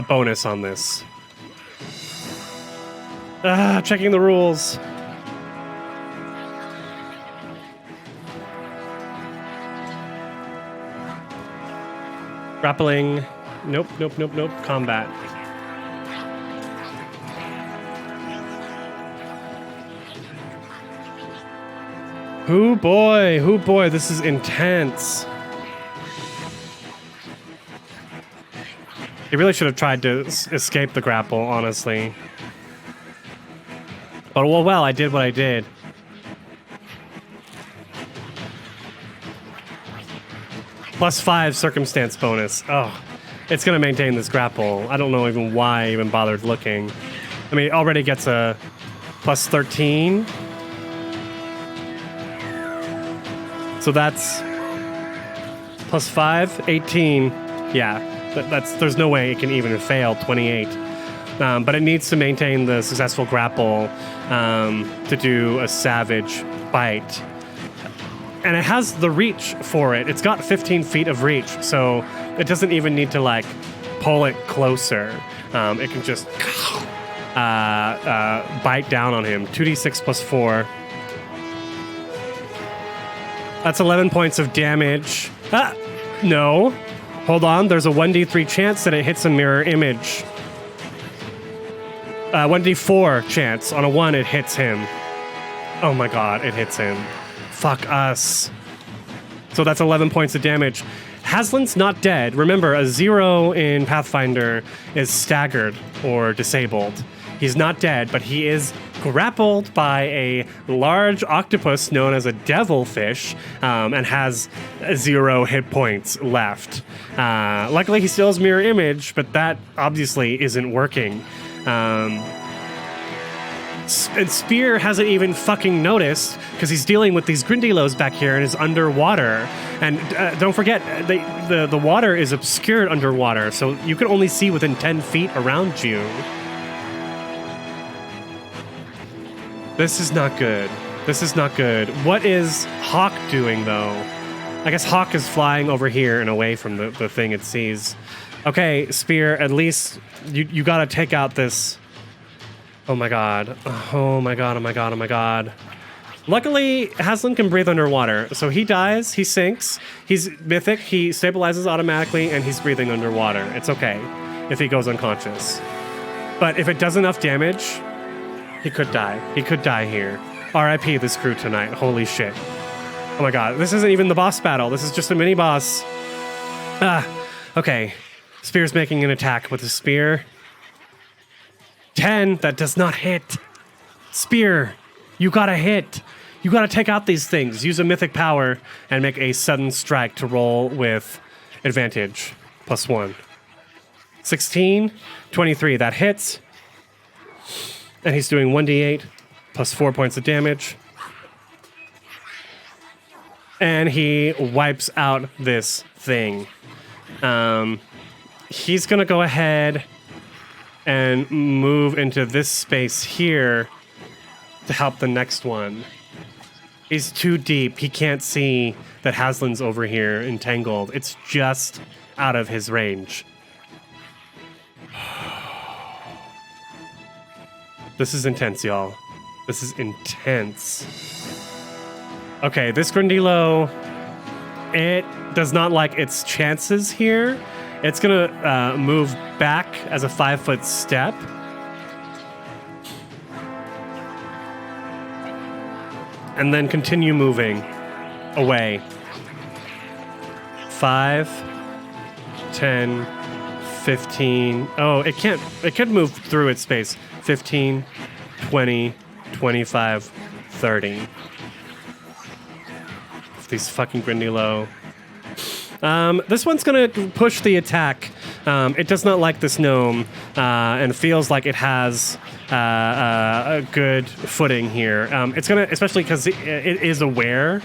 bonus on this. Checking the rules. Grappling. Nope. Combat. Hoo boy, this is intense. He really should have tried to escape the grapple, honestly. But well, I did what I did. +5 circumstance bonus. Oh, it's gonna maintain this grapple. I don't know even why I even bothered looking. I mean, it already gets a +13. So that's +5, 18. Yeah, there's no way it can even fail 28. But it needs to maintain the successful grapple to do a savage bite. And it has the reach for it. It's got 15 feet of reach, so it doesn't even need to like pull it closer. It can just bite down on him. 2d6 +4. That's 11 points of damage. No. Hold on. There's a 1d3 chance that it hits a mirror image. 1d4 chance. On a 1, it hits him. Oh my god, it hits him. Fuck us. So that's 11 points of damage. Haslin's not dead. Remember, a 0 in Pathfinder is staggered or disabled. He's not dead, but he is grappled by a large octopus known as a devilfish, and has 0 hit points left. Luckily, he still has mirror image, but that obviously isn't working. And Spear hasn't even fucking noticed because he's dealing with these Grindylows back here and is underwater. And don't forget, the water is obscured underwater, so you can only see within 10 feet around you. This is not good. This is not good. What is Hawk doing, though? I guess Hawk is flying over here and away from the thing it sees. Okay, Spear, at least you gotta take out this... Oh my god. Oh my god, oh my god, oh my god. Luckily, Haslin can breathe underwater. So he dies, he sinks, he's mythic, he stabilizes automatically, and he's breathing underwater. It's okay if he goes unconscious. But if it does enough damage... He could die. He could die here. RIP this crew tonight. Holy shit. Oh my god. This isn't even the boss battle. This is just a mini boss. Okay. Spear's making an attack with a spear. 10. That does not hit. Spear. You gotta hit. You gotta take out these things. Use a mythic power and make a sudden strike to roll with advantage. +1. 16. 23. That hits. And he's doing 1d8 +4 points of damage. And he wipes out this thing. He's going to go ahead and move into this space here to help the next one. He's too deep. He can't see that Haslin's over here entangled. It's just out of his range. This is intense, y'all. This is intense. Okay, this Grundilo, it does not like its chances here. It's gonna move back as a 5-foot step. And then continue moving away. 5, 10, 15. Oh, it can't. It could move through its space. 15, 20, 25, 30. These fucking Grindylow. This one's gonna push the attack. It does not like this gnome, and feels like it has a good footing here. It's gonna, especially because it is aware.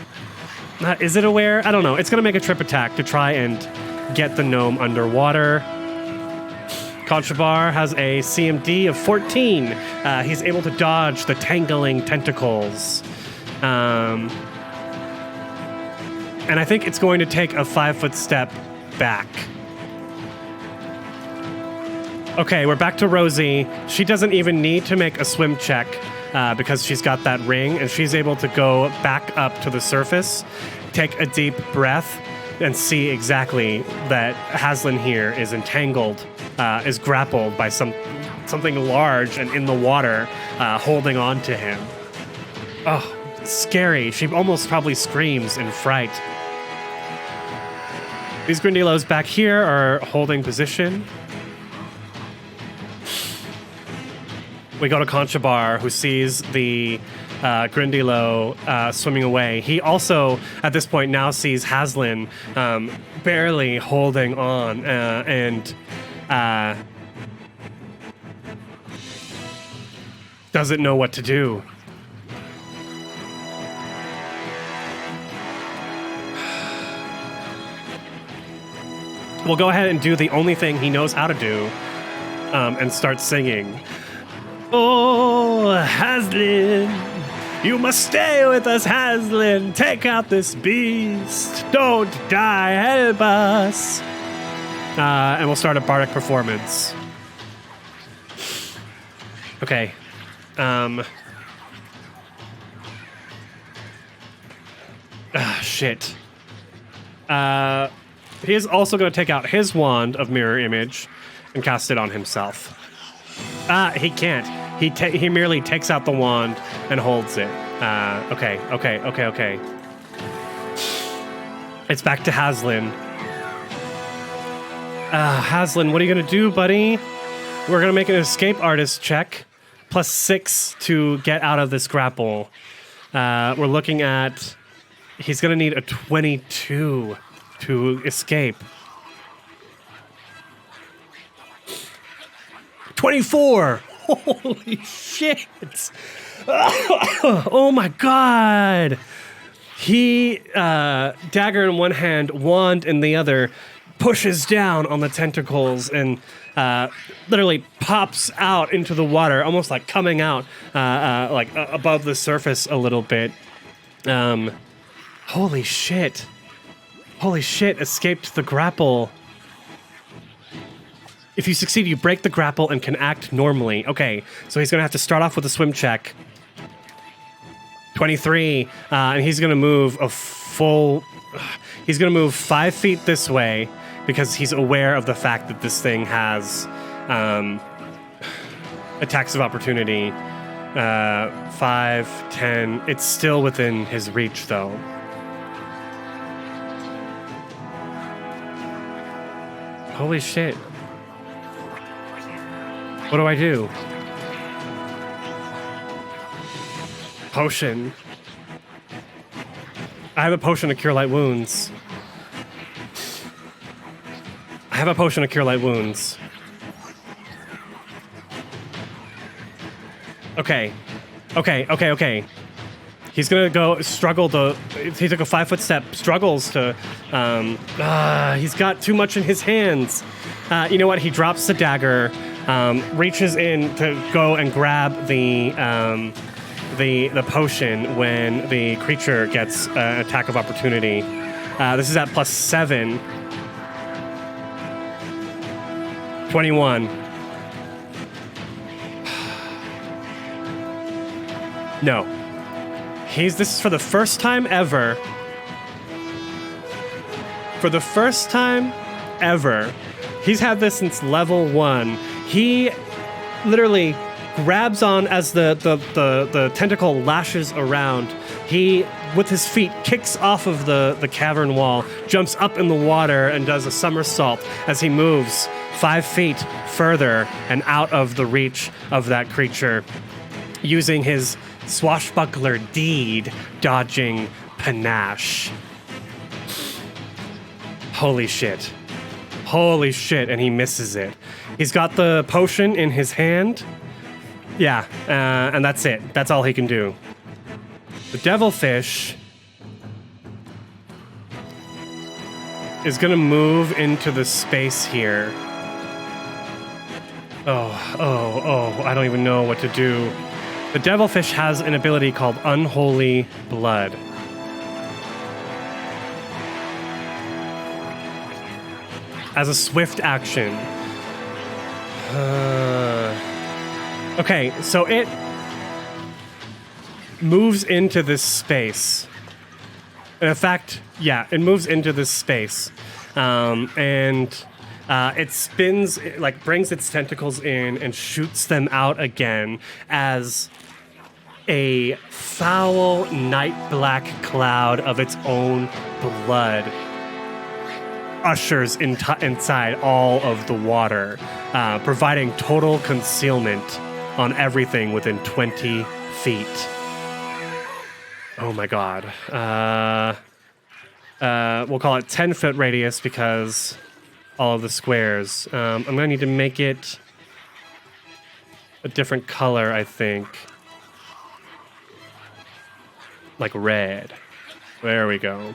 Is it aware? I don't know. It's gonna make a trip attack to try and get the gnome underwater. Conchabar has a CMD of 14. He's able to dodge the tangling tentacles. And I think it's going to take a 5-foot step back. Okay, we're back to Rosie. She doesn't even need to make a swim check because she's got that ring, and she's able to go back up to the surface, take a deep breath, and see exactly that Haslin here is entangled, is grappled by something large and in the water, holding on to him. Oh, it's scary. She almost probably screams in fright. These Grindylows back here are holding position. We go to Conchabar, who sees the Grindylow swimming away. He also, at this point, now sees Haslin barely holding on and doesn't know what to do. We'll go ahead and do the only thing he knows how to do and start singing. Oh, Haslin, you must stay with us, Haslin. Take out this beast. Don't die. Help us. And we'll start a bardic performance. Okay. Shit. He is also going to take out his wand of mirror image and cast it on himself. He can't. He merely takes out the wand and holds it. Okay. It's back to Haslin. Haslin, what are you going to do, buddy? We're going to make an escape artist check. +6 to get out of this grapple. We're looking at... He's going to need a 22 to escape. 24! Holy shit! Oh my god! He, dagger in one hand, wand in the other, pushes down on the tentacles and literally pops out into the water, almost like coming out like above the surface a little bit. Holy shit. Holy shit, escaped the grapple. If you succeed, you break the grapple and can act normally. Okay, so he's going to have to start off with a swim check. 23, and he's going to move a full... He's going to move 5 feet this way because he's aware of the fact that this thing has attacks of opportunity. 5, 10... It's still within his reach, though. Holy shit. What do I do? Potion. I have a potion to cure light wounds. Okay. He's gonna go struggle to... He took a 5-foot step, struggles to... he's got too much in his hands. You know what? He drops the dagger, reaches in to go and grab the potion when the creature gets an attack of opportunity. This is at +7. 21. No. This is for the first time ever. For the first time ever. He's had this since level 1. He literally grabs on as the tentacle lashes around. He, with his feet, kicks off of the cavern wall, jumps up in the water, and does a somersault as he moves 5 feet further and out of the reach of that creature, using his swashbuckler deed, dodging panache. Holy shit. Holy shit, and he misses it. He's got the potion in his hand. Yeah, and that's it. That's all he can do. The devilfish is gonna move into the space here. Oh, I don't even know what to do. The devilfish has an ability called Unholy Blood. As a swift action. Okay, so it moves into this space. In fact, yeah, it moves into this space. And it spins, it, like, brings its tentacles in and shoots them out again as a foul night black cloud of its own blood ushers inside all of the water, providing total concealment on everything within 20 feet. Oh my god. We'll call it 10-foot radius because all of the squares. I'm going to need to make it a different color, I think. Like red. There we go.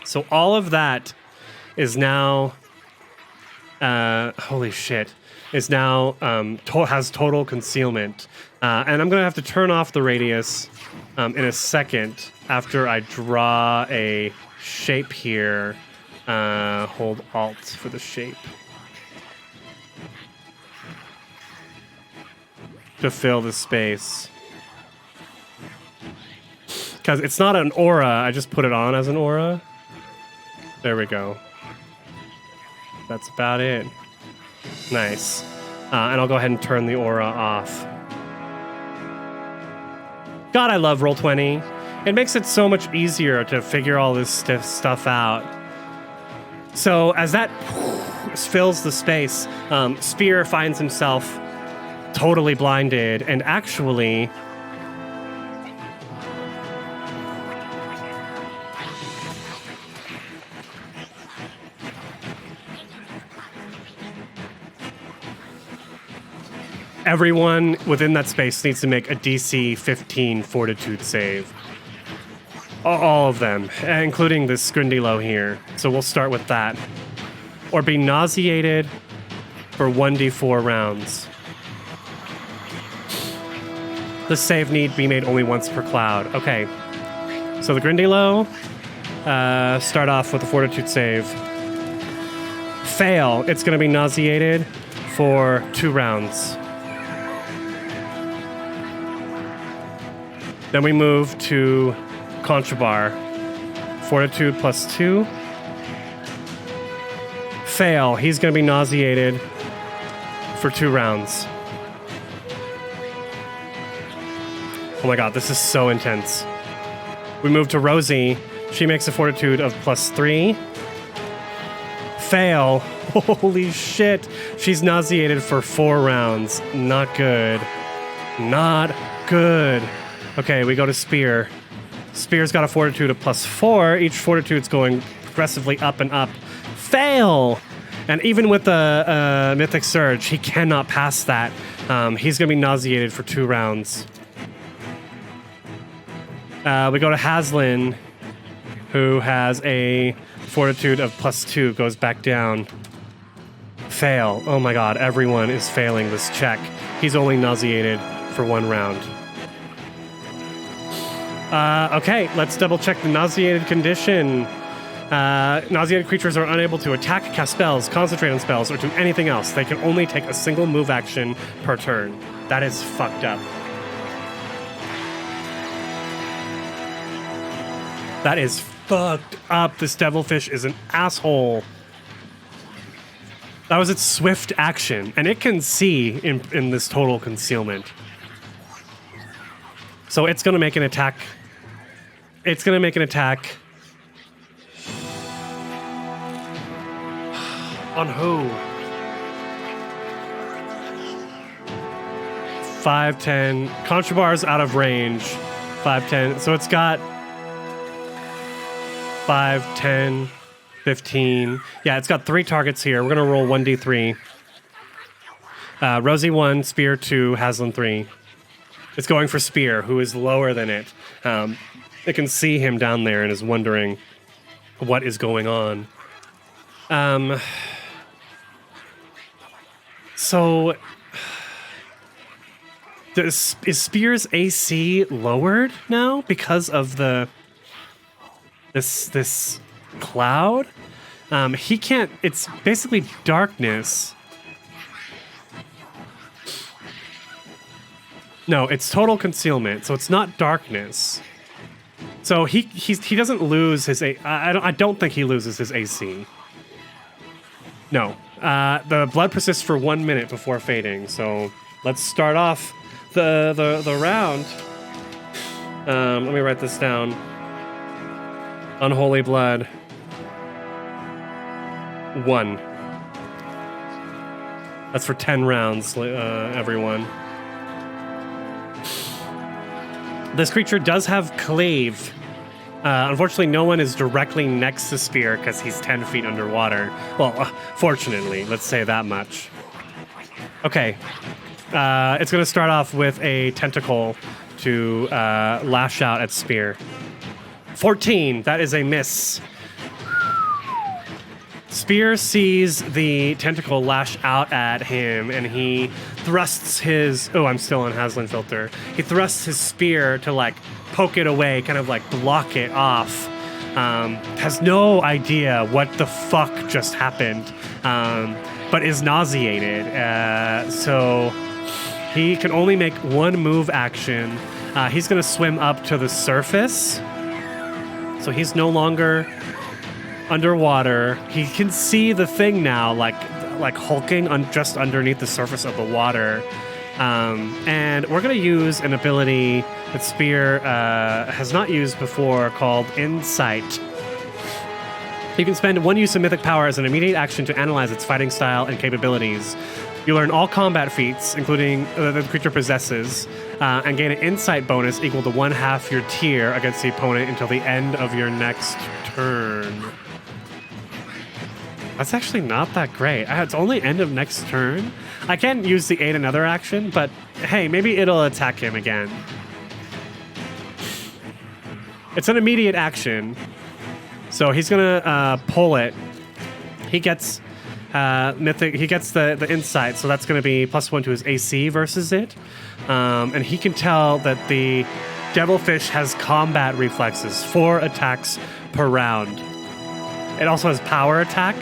So all of that is now... holy shit. Is now... has total concealment. And I'm going to have to turn off the radius in a second after I draw a shape here. Hold Alt for the shape. To fill the space. Because it's not an aura, I just put it on as an aura. There we go. That's about it. Nice. And I'll go ahead and turn the aura off. God, I love Roll20. It makes it so much easier to figure all this stuff out. So as that fills the space, Spear finds himself totally blinded and actually... Everyone within that space needs to make a DC 15 Fortitude save. All of them, including this Scrindilo here. So we'll start with that. Or be nauseated for 1d4 rounds. The save need be made only once per cloud. Okay. So the Grindilo, start off with a Fortitude save. Fail. It's going to be nauseated for 2 rounds. Then we move to Contrabar. Fortitude +2. Fail. He's going to be nauseated for 2 rounds. Oh my god, this is so intense. We move to Rosie. She makes a Fortitude of +3. Fail. Holy shit. She's nauseated for 4 rounds. Not good. Not good. Okay, we go to Spear. Spear's got a Fortitude of +4. Each Fortitude's going progressively up and up. Fail! And even with the Mythic Surge, he cannot pass that. He's going to be nauseated for 2 rounds. We go to Haslin, who has a Fortitude of +2, goes back down. Fail. Oh my god, everyone is failing this check. He's only nauseated for 1 round. Okay, let's double check the nauseated condition. Nauseated creatures are unable to attack, cast spells, concentrate on spells, or do anything else. They can only take a single move action per turn. That is fucked up. That is fucked up. This devilfish is an asshole. That was its swift action, and it can see in this total concealment. So it's going to make an attack. It's going to make an attack. On who? 5, 10. Contrabar's out of range. 5, 10. So it's got 5, 10, 15. Yeah, it's got 3 targets here. We're going to roll 1d3. Rosie 1, Spear 2, Haslin 3. It's going for Spear, who is lower than it. It can see him down there and is wondering what is going on. So, is Spear's AC lowered now because of this cloud? He can't. It's basically darkness. No, it's total concealment, so it's not darkness. So he doesn't lose his I don't think he loses his AC. No. The blood persists for 1 minute before fading. So let's start off the round. Let me write this down. Unholy blood. 1. That's for 10 rounds, everyone. This creature does have Clave. Unfortunately, no one is directly next to Spear because he's 10 feet underwater. Well, fortunately, let's say that much. Okay. It's going to start off with a tentacle to lash out at Spear. 14. That is a miss. Spear sees the tentacle lash out at him, and he thrusts his... Oh, I'm still on Haslin filter. He thrusts his spear to, like, poke it away, kind of, like, block it off. Has no idea what the fuck just happened, but is nauseated. So he can only make one move action. He's going to swim up to the surface. So he's no longer... underwater. He can see the thing now, like hulking just underneath the surface of the water. And we're going to use an ability that Spear has not used before called Insight. You can spend 1 use of mythic power as an immediate action to analyze its fighting style and capabilities. You learn all combat feats, including the creature possesses, and gain an insight bonus equal to 1/2 your tier against the opponent until the end of your next turn. That's actually not that great. It's only end of next turn. I can use the aid another action, but hey, maybe it'll attack him again. It's an immediate action. So he's gonna pull it. He gets mythic. He gets the insight, so that's gonna be +1 to his AC versus it. And he can tell that the devilfish has combat reflexes, 4 attacks per round. It also has power attack.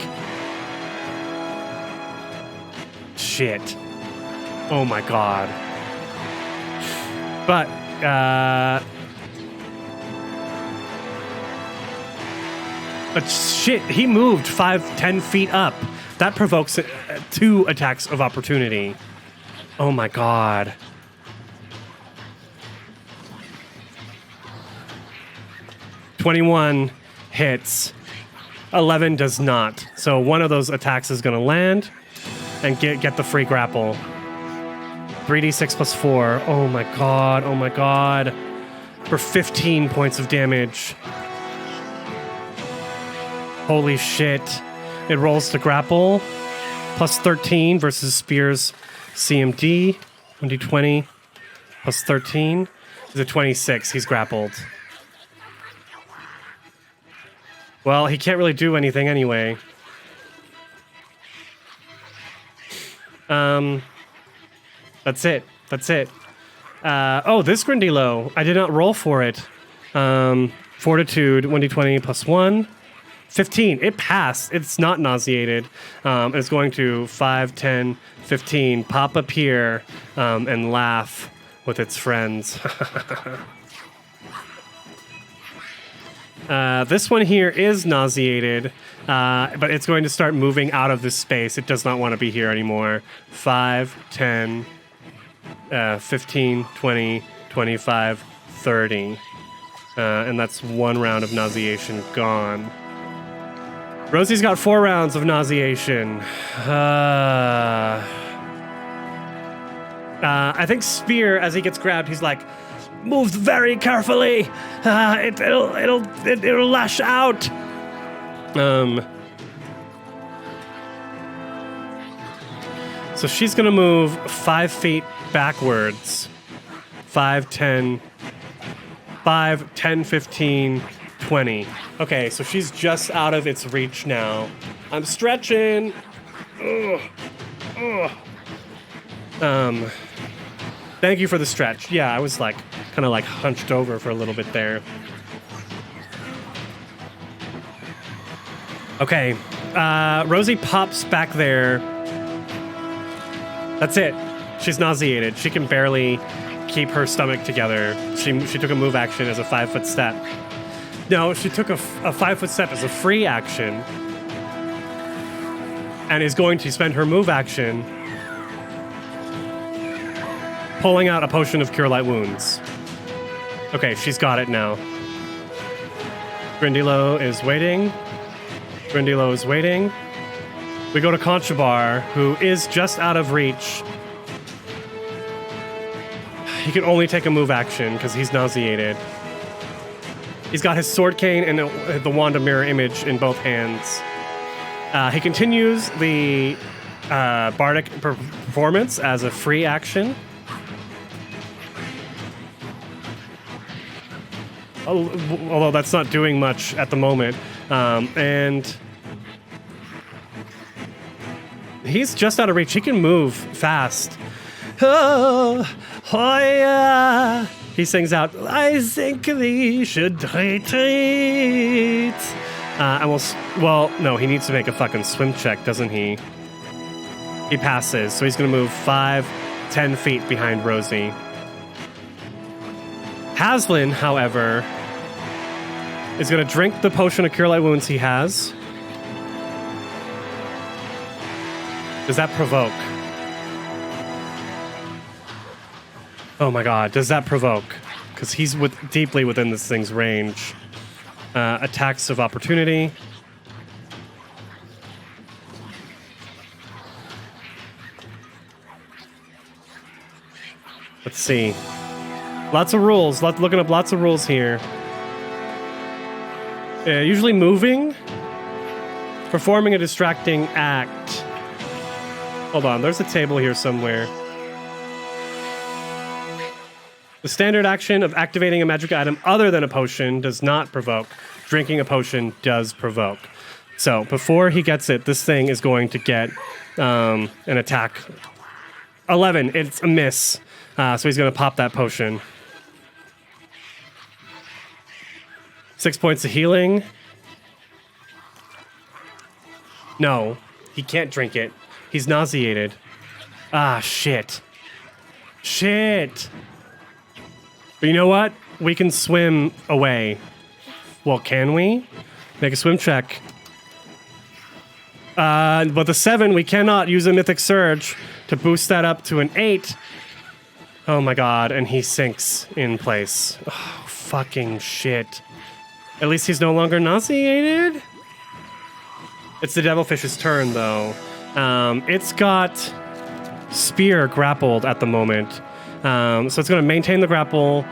Shit. Oh my god. But, shit, he moved 5-10 feet up. That provokes 2 attacks of opportunity. Oh my god. '21 hits. 11 does not. So one of those attacks is going to land and get the free grapple. 3d6 + 4. Oh my god. Oh my god. For 15 points of damage. Holy shit. It rolls to grapple. +13 versus Spear's CMD. 1d20 +13 is a 26. He's grappled. Well, he can't really do anything anyway. That's it. That's it. Oh, this Grindilo. I did not roll for it. Fortitude, 1d20 +1. 15. It passed. It's not nauseated. It's going to 5, 10, 15. Pop up here and laugh with its friends. This one here is nauseated, but it's going to start moving out of this space. It does not want to be here anymore. 5, 10, 15, 20, 25, 30. And that's 1 round of nauseation gone. Rosie's got 4 rounds of nauseation. I think Spear, as he gets grabbed, he's like, move very carefully. It'll lash out. So she's gonna move 5 feet backwards. 5, 10, 15, 20. Okay, so she's just out of its reach now. I'm stretching. Ugh. Thank you for the stretch. Yeah, I was like, kind of like hunched over for a little bit there. Okay, Rosie pops back there. That's it. She's nauseated. She can barely keep her stomach together. She took a move action as a 5-foot step. No, she took a 5-foot step as a free action and is going to spend her move action pulling out a potion of Cure Light Wounds. Okay, she's got it now. Grindylow is waiting. Grindylow is waiting. We go to Conchabar, who is just out of reach. He can only take a move action because he's nauseated. He's got his sword cane and the wand of mirror image in both hands. He continues the bardic performance as a free action. Although that's not doing much at the moment. And he's just out of reach. He can move fast. Oh, yeah. He sings out, I think we should retreat. No, he needs to make a fucking swim check, doesn't he? He passes, so he's going to move 5, 10 feet behind Rosie. Haslin, however, is going to drink the potion of Cure Light Wounds he has. Does that provoke? Oh my god, does that provoke? Because he's deeply within this thing's range. Attacks of opportunity. Let's see. Lots of rules. Looking up lots of rules here. Usually moving. Performing a distracting act. Hold on, there's a table here somewhere. The standard action of activating a magic item other than a potion does not provoke. Drinking a potion does provoke. So before he gets it, this thing is going to get an attack. 11, it's a miss. So he's going to pop that potion. 6 points of healing. No, he can't drink it. He's nauseated. Ah, shit. Shit. But you know what? We can swim away. Well, can we? Make a swim check. But the 7, we cannot use a Mythic Surge to boost that up to an 8. Oh my god, and he sinks in place. Oh, fucking shit. At least he's no longer nauseated? It's the Devilfish's turn, though. It's got Spear grappled at the moment. So it's going to maintain the grapple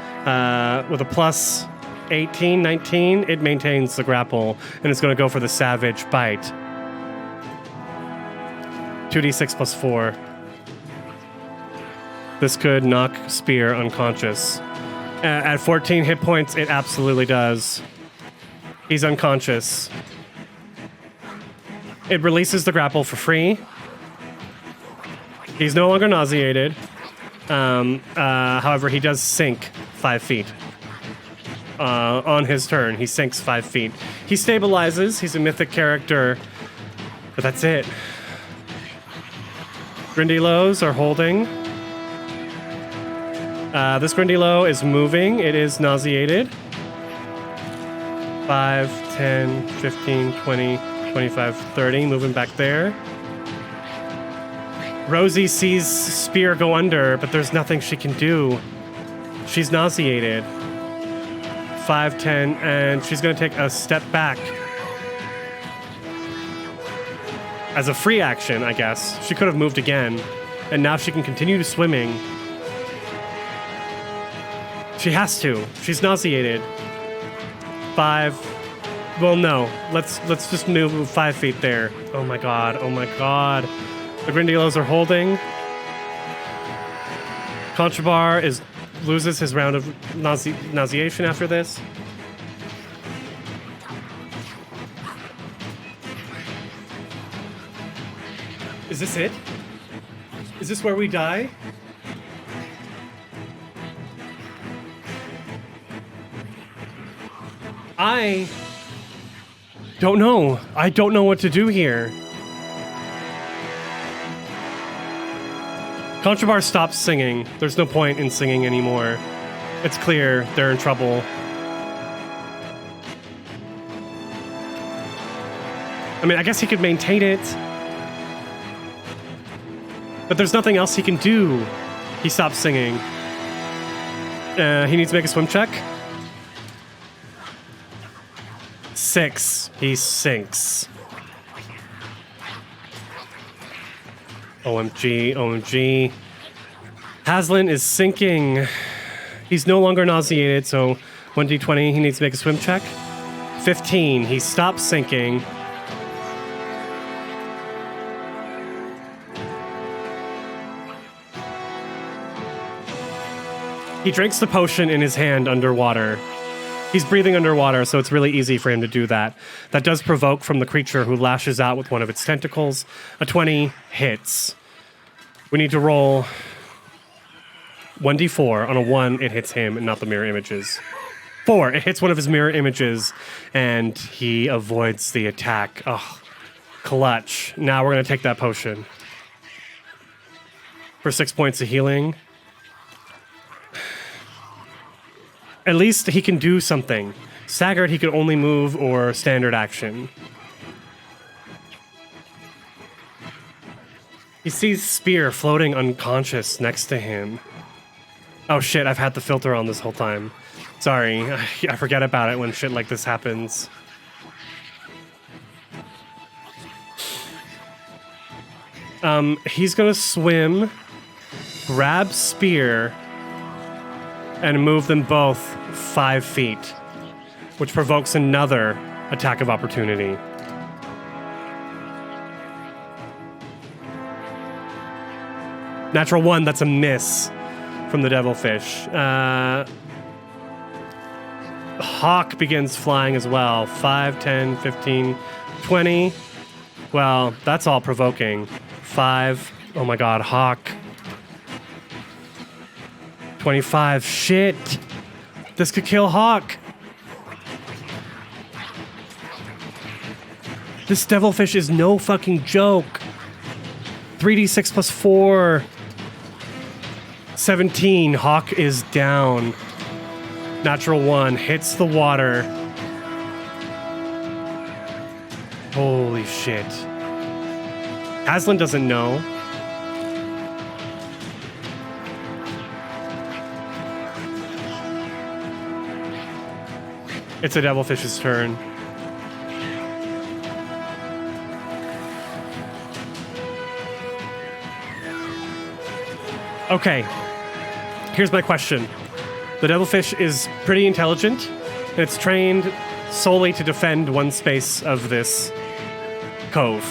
with a plus 18, 19. It maintains the grapple, and it's going to go for the Savage Bite. 2d6 plus 4. This could knock Spear unconscious. At 14 hit points, it absolutely does. He's unconscious. It releases the grapple for free. He's no longer nauseated. However, he does sink 5 feet. On his turn, he sinks 5 feet. He stabilizes. He's a mythic character. But that's it. Grindylows are holding. This Grindylow is moving. It is nauseated. 5, 10, 15, 20, 25, 30. Moving back there. Rosie sees Spear go under, but there's nothing she can do. She's nauseated. 5, 10, and she's going to take a step back. As a free action, I guess. She could have moved again, and now she can continue swimming She has to. She's nauseated. 5. Well, no. Let's just move 5 feet there. Oh my god. Oh my god. The Grindylows are holding. Contrabar loses his round of nauseation after this. Is this it? Is this where we die? I don't know. I don't know what to do here. Contrabar stops singing. There's no point in singing anymore. It's clear they're in trouble. I mean, I guess he could maintain it. But there's nothing else he can do. He stops singing. He needs to make a swim check. 6. He sinks. OMG, OMG. Haslin is sinking. He's no longer nauseated, so 1d20, he needs to make a swim check. 15, he stops sinking. He drinks the potion in his hand underwater. He's breathing underwater, so it's really easy for him to do that. That does provoke from the creature, who lashes out with one of its tentacles. A 20 hits. We need to roll 1d4. On a 1, it hits him and not the mirror images. 4, it hits one of his mirror images, and he avoids the attack. Oh, clutch. Now we're going to take that potion. For 6 points of healing. At least he can do something. Staggered, he could only move or standard action. He sees Spear floating unconscious next to him. Oh shit, I've had the filter on this whole time. Sorry, I forget about it when shit like this happens. He's gonna swim, grab Spear, and move them both 5 feet, which provokes another attack of opportunity. Natural 1, that's a miss from the devilfish. Hawk begins flying as well. 5, 10, 15, 20. Well, that's all provoking. 5. Oh my god, Hawk. 25. Shit. This could kill Hawk. This devilfish is no fucking joke. 3d6 plus 4. 17. Hawk is down. Natural 1 hits the water. Holy shit. Aslan doesn't know. It's a devilfish's turn. Okay. Here's my question. The devilfish is pretty intelligent, and it's trained solely to defend one space of this cove.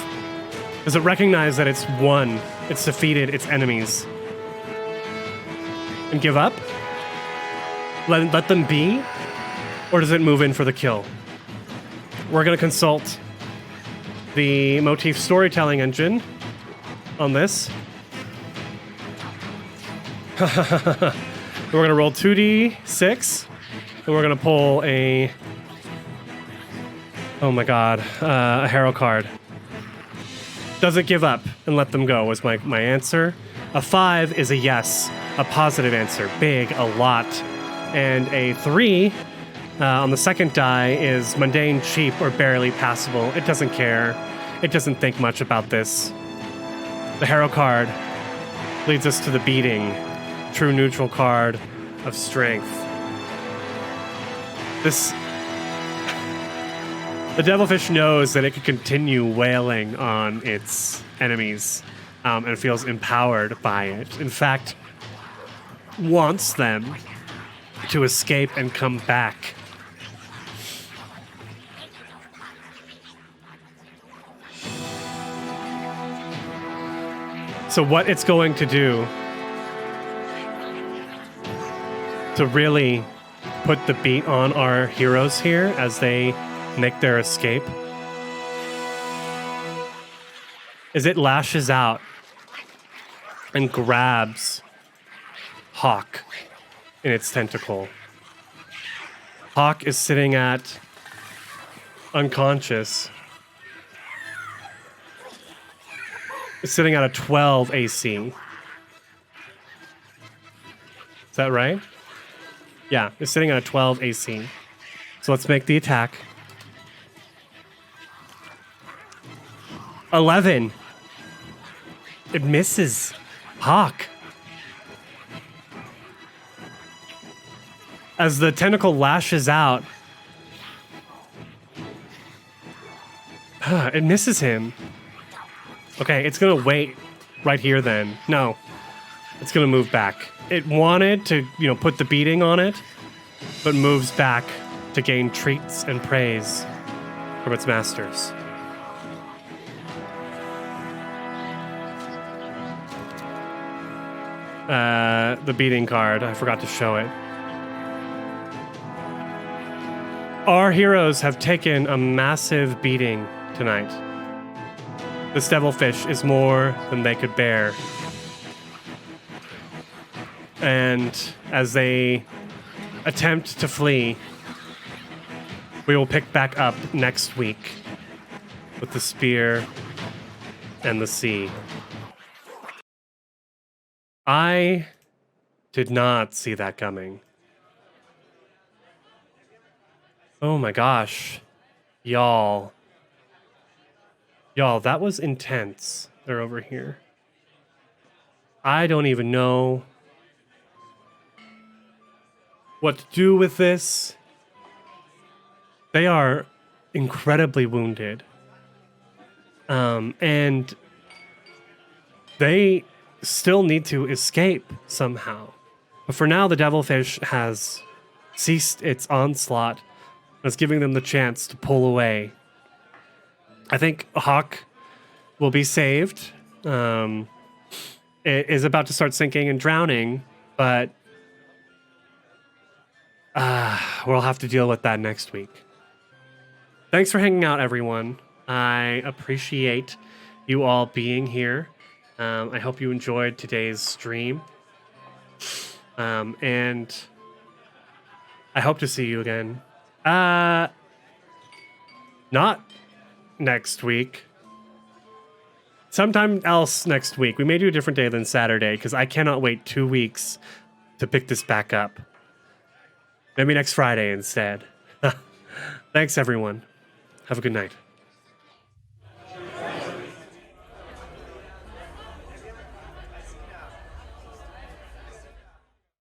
Does it recognize that it's won, it's defeated its enemies, and give up? Let them be? Or does it move in for the kill? We're going to consult the motif storytelling engine on this. We're going to roll 2d6, and we're going to pull a... Oh my god, a hero card. Does it give up and let them go was my answer. A 5 is a yes, a positive answer. Big, a lot. And a 3... on the second die is mundane, cheap, or barely passable. It doesn't care. It doesn't think much about this. The hero card leads us to the beating. True neutral card of strength. The devilfish knows that it could continue wailing on its enemies and feels empowered by it. In fact, wants them to escape and come back. So what it's going to do to really put the beat on our heroes here as they make their escape is it lashes out and grabs Hawk in its tentacle. Hawk is sitting at unconscious. It's sitting at a 12 AC. Is that right? Yeah, it's sitting at a 12 AC. So let's make the attack. 11. It misses. Hawk. As the tentacle lashes out, it misses him. Okay, it's gonna wait right here then. No, it's gonna move back. It wanted to, put the beating on it, but moves back to gain treats and praise from its masters. The beating card, I forgot to show it. Our heroes have taken a massive beating tonight. This devilfish is more than they could bear. And as they attempt to flee, we will pick back up next week with the spear and the sea. I did not see that coming. Oh my gosh. Y'all, that was intense. They're over here. I don't even know what to do with this. They are incredibly wounded. And they still need to escape somehow. But for now, the devilfish has ceased its onslaught and is giving them the chance to pull away. I think Hawk will be saved. It is about to start sinking and drowning, but we'll have to deal with that next week. Thanks for hanging out, everyone. I appreciate you all being here. I hope you enjoyed today's stream. And I hope to see you again. Not next week. Sometime else next week. We may do a different day than Saturday because I cannot wait 2 weeks to pick this back up. Maybe next Friday instead. Thanks, everyone. Have a good night.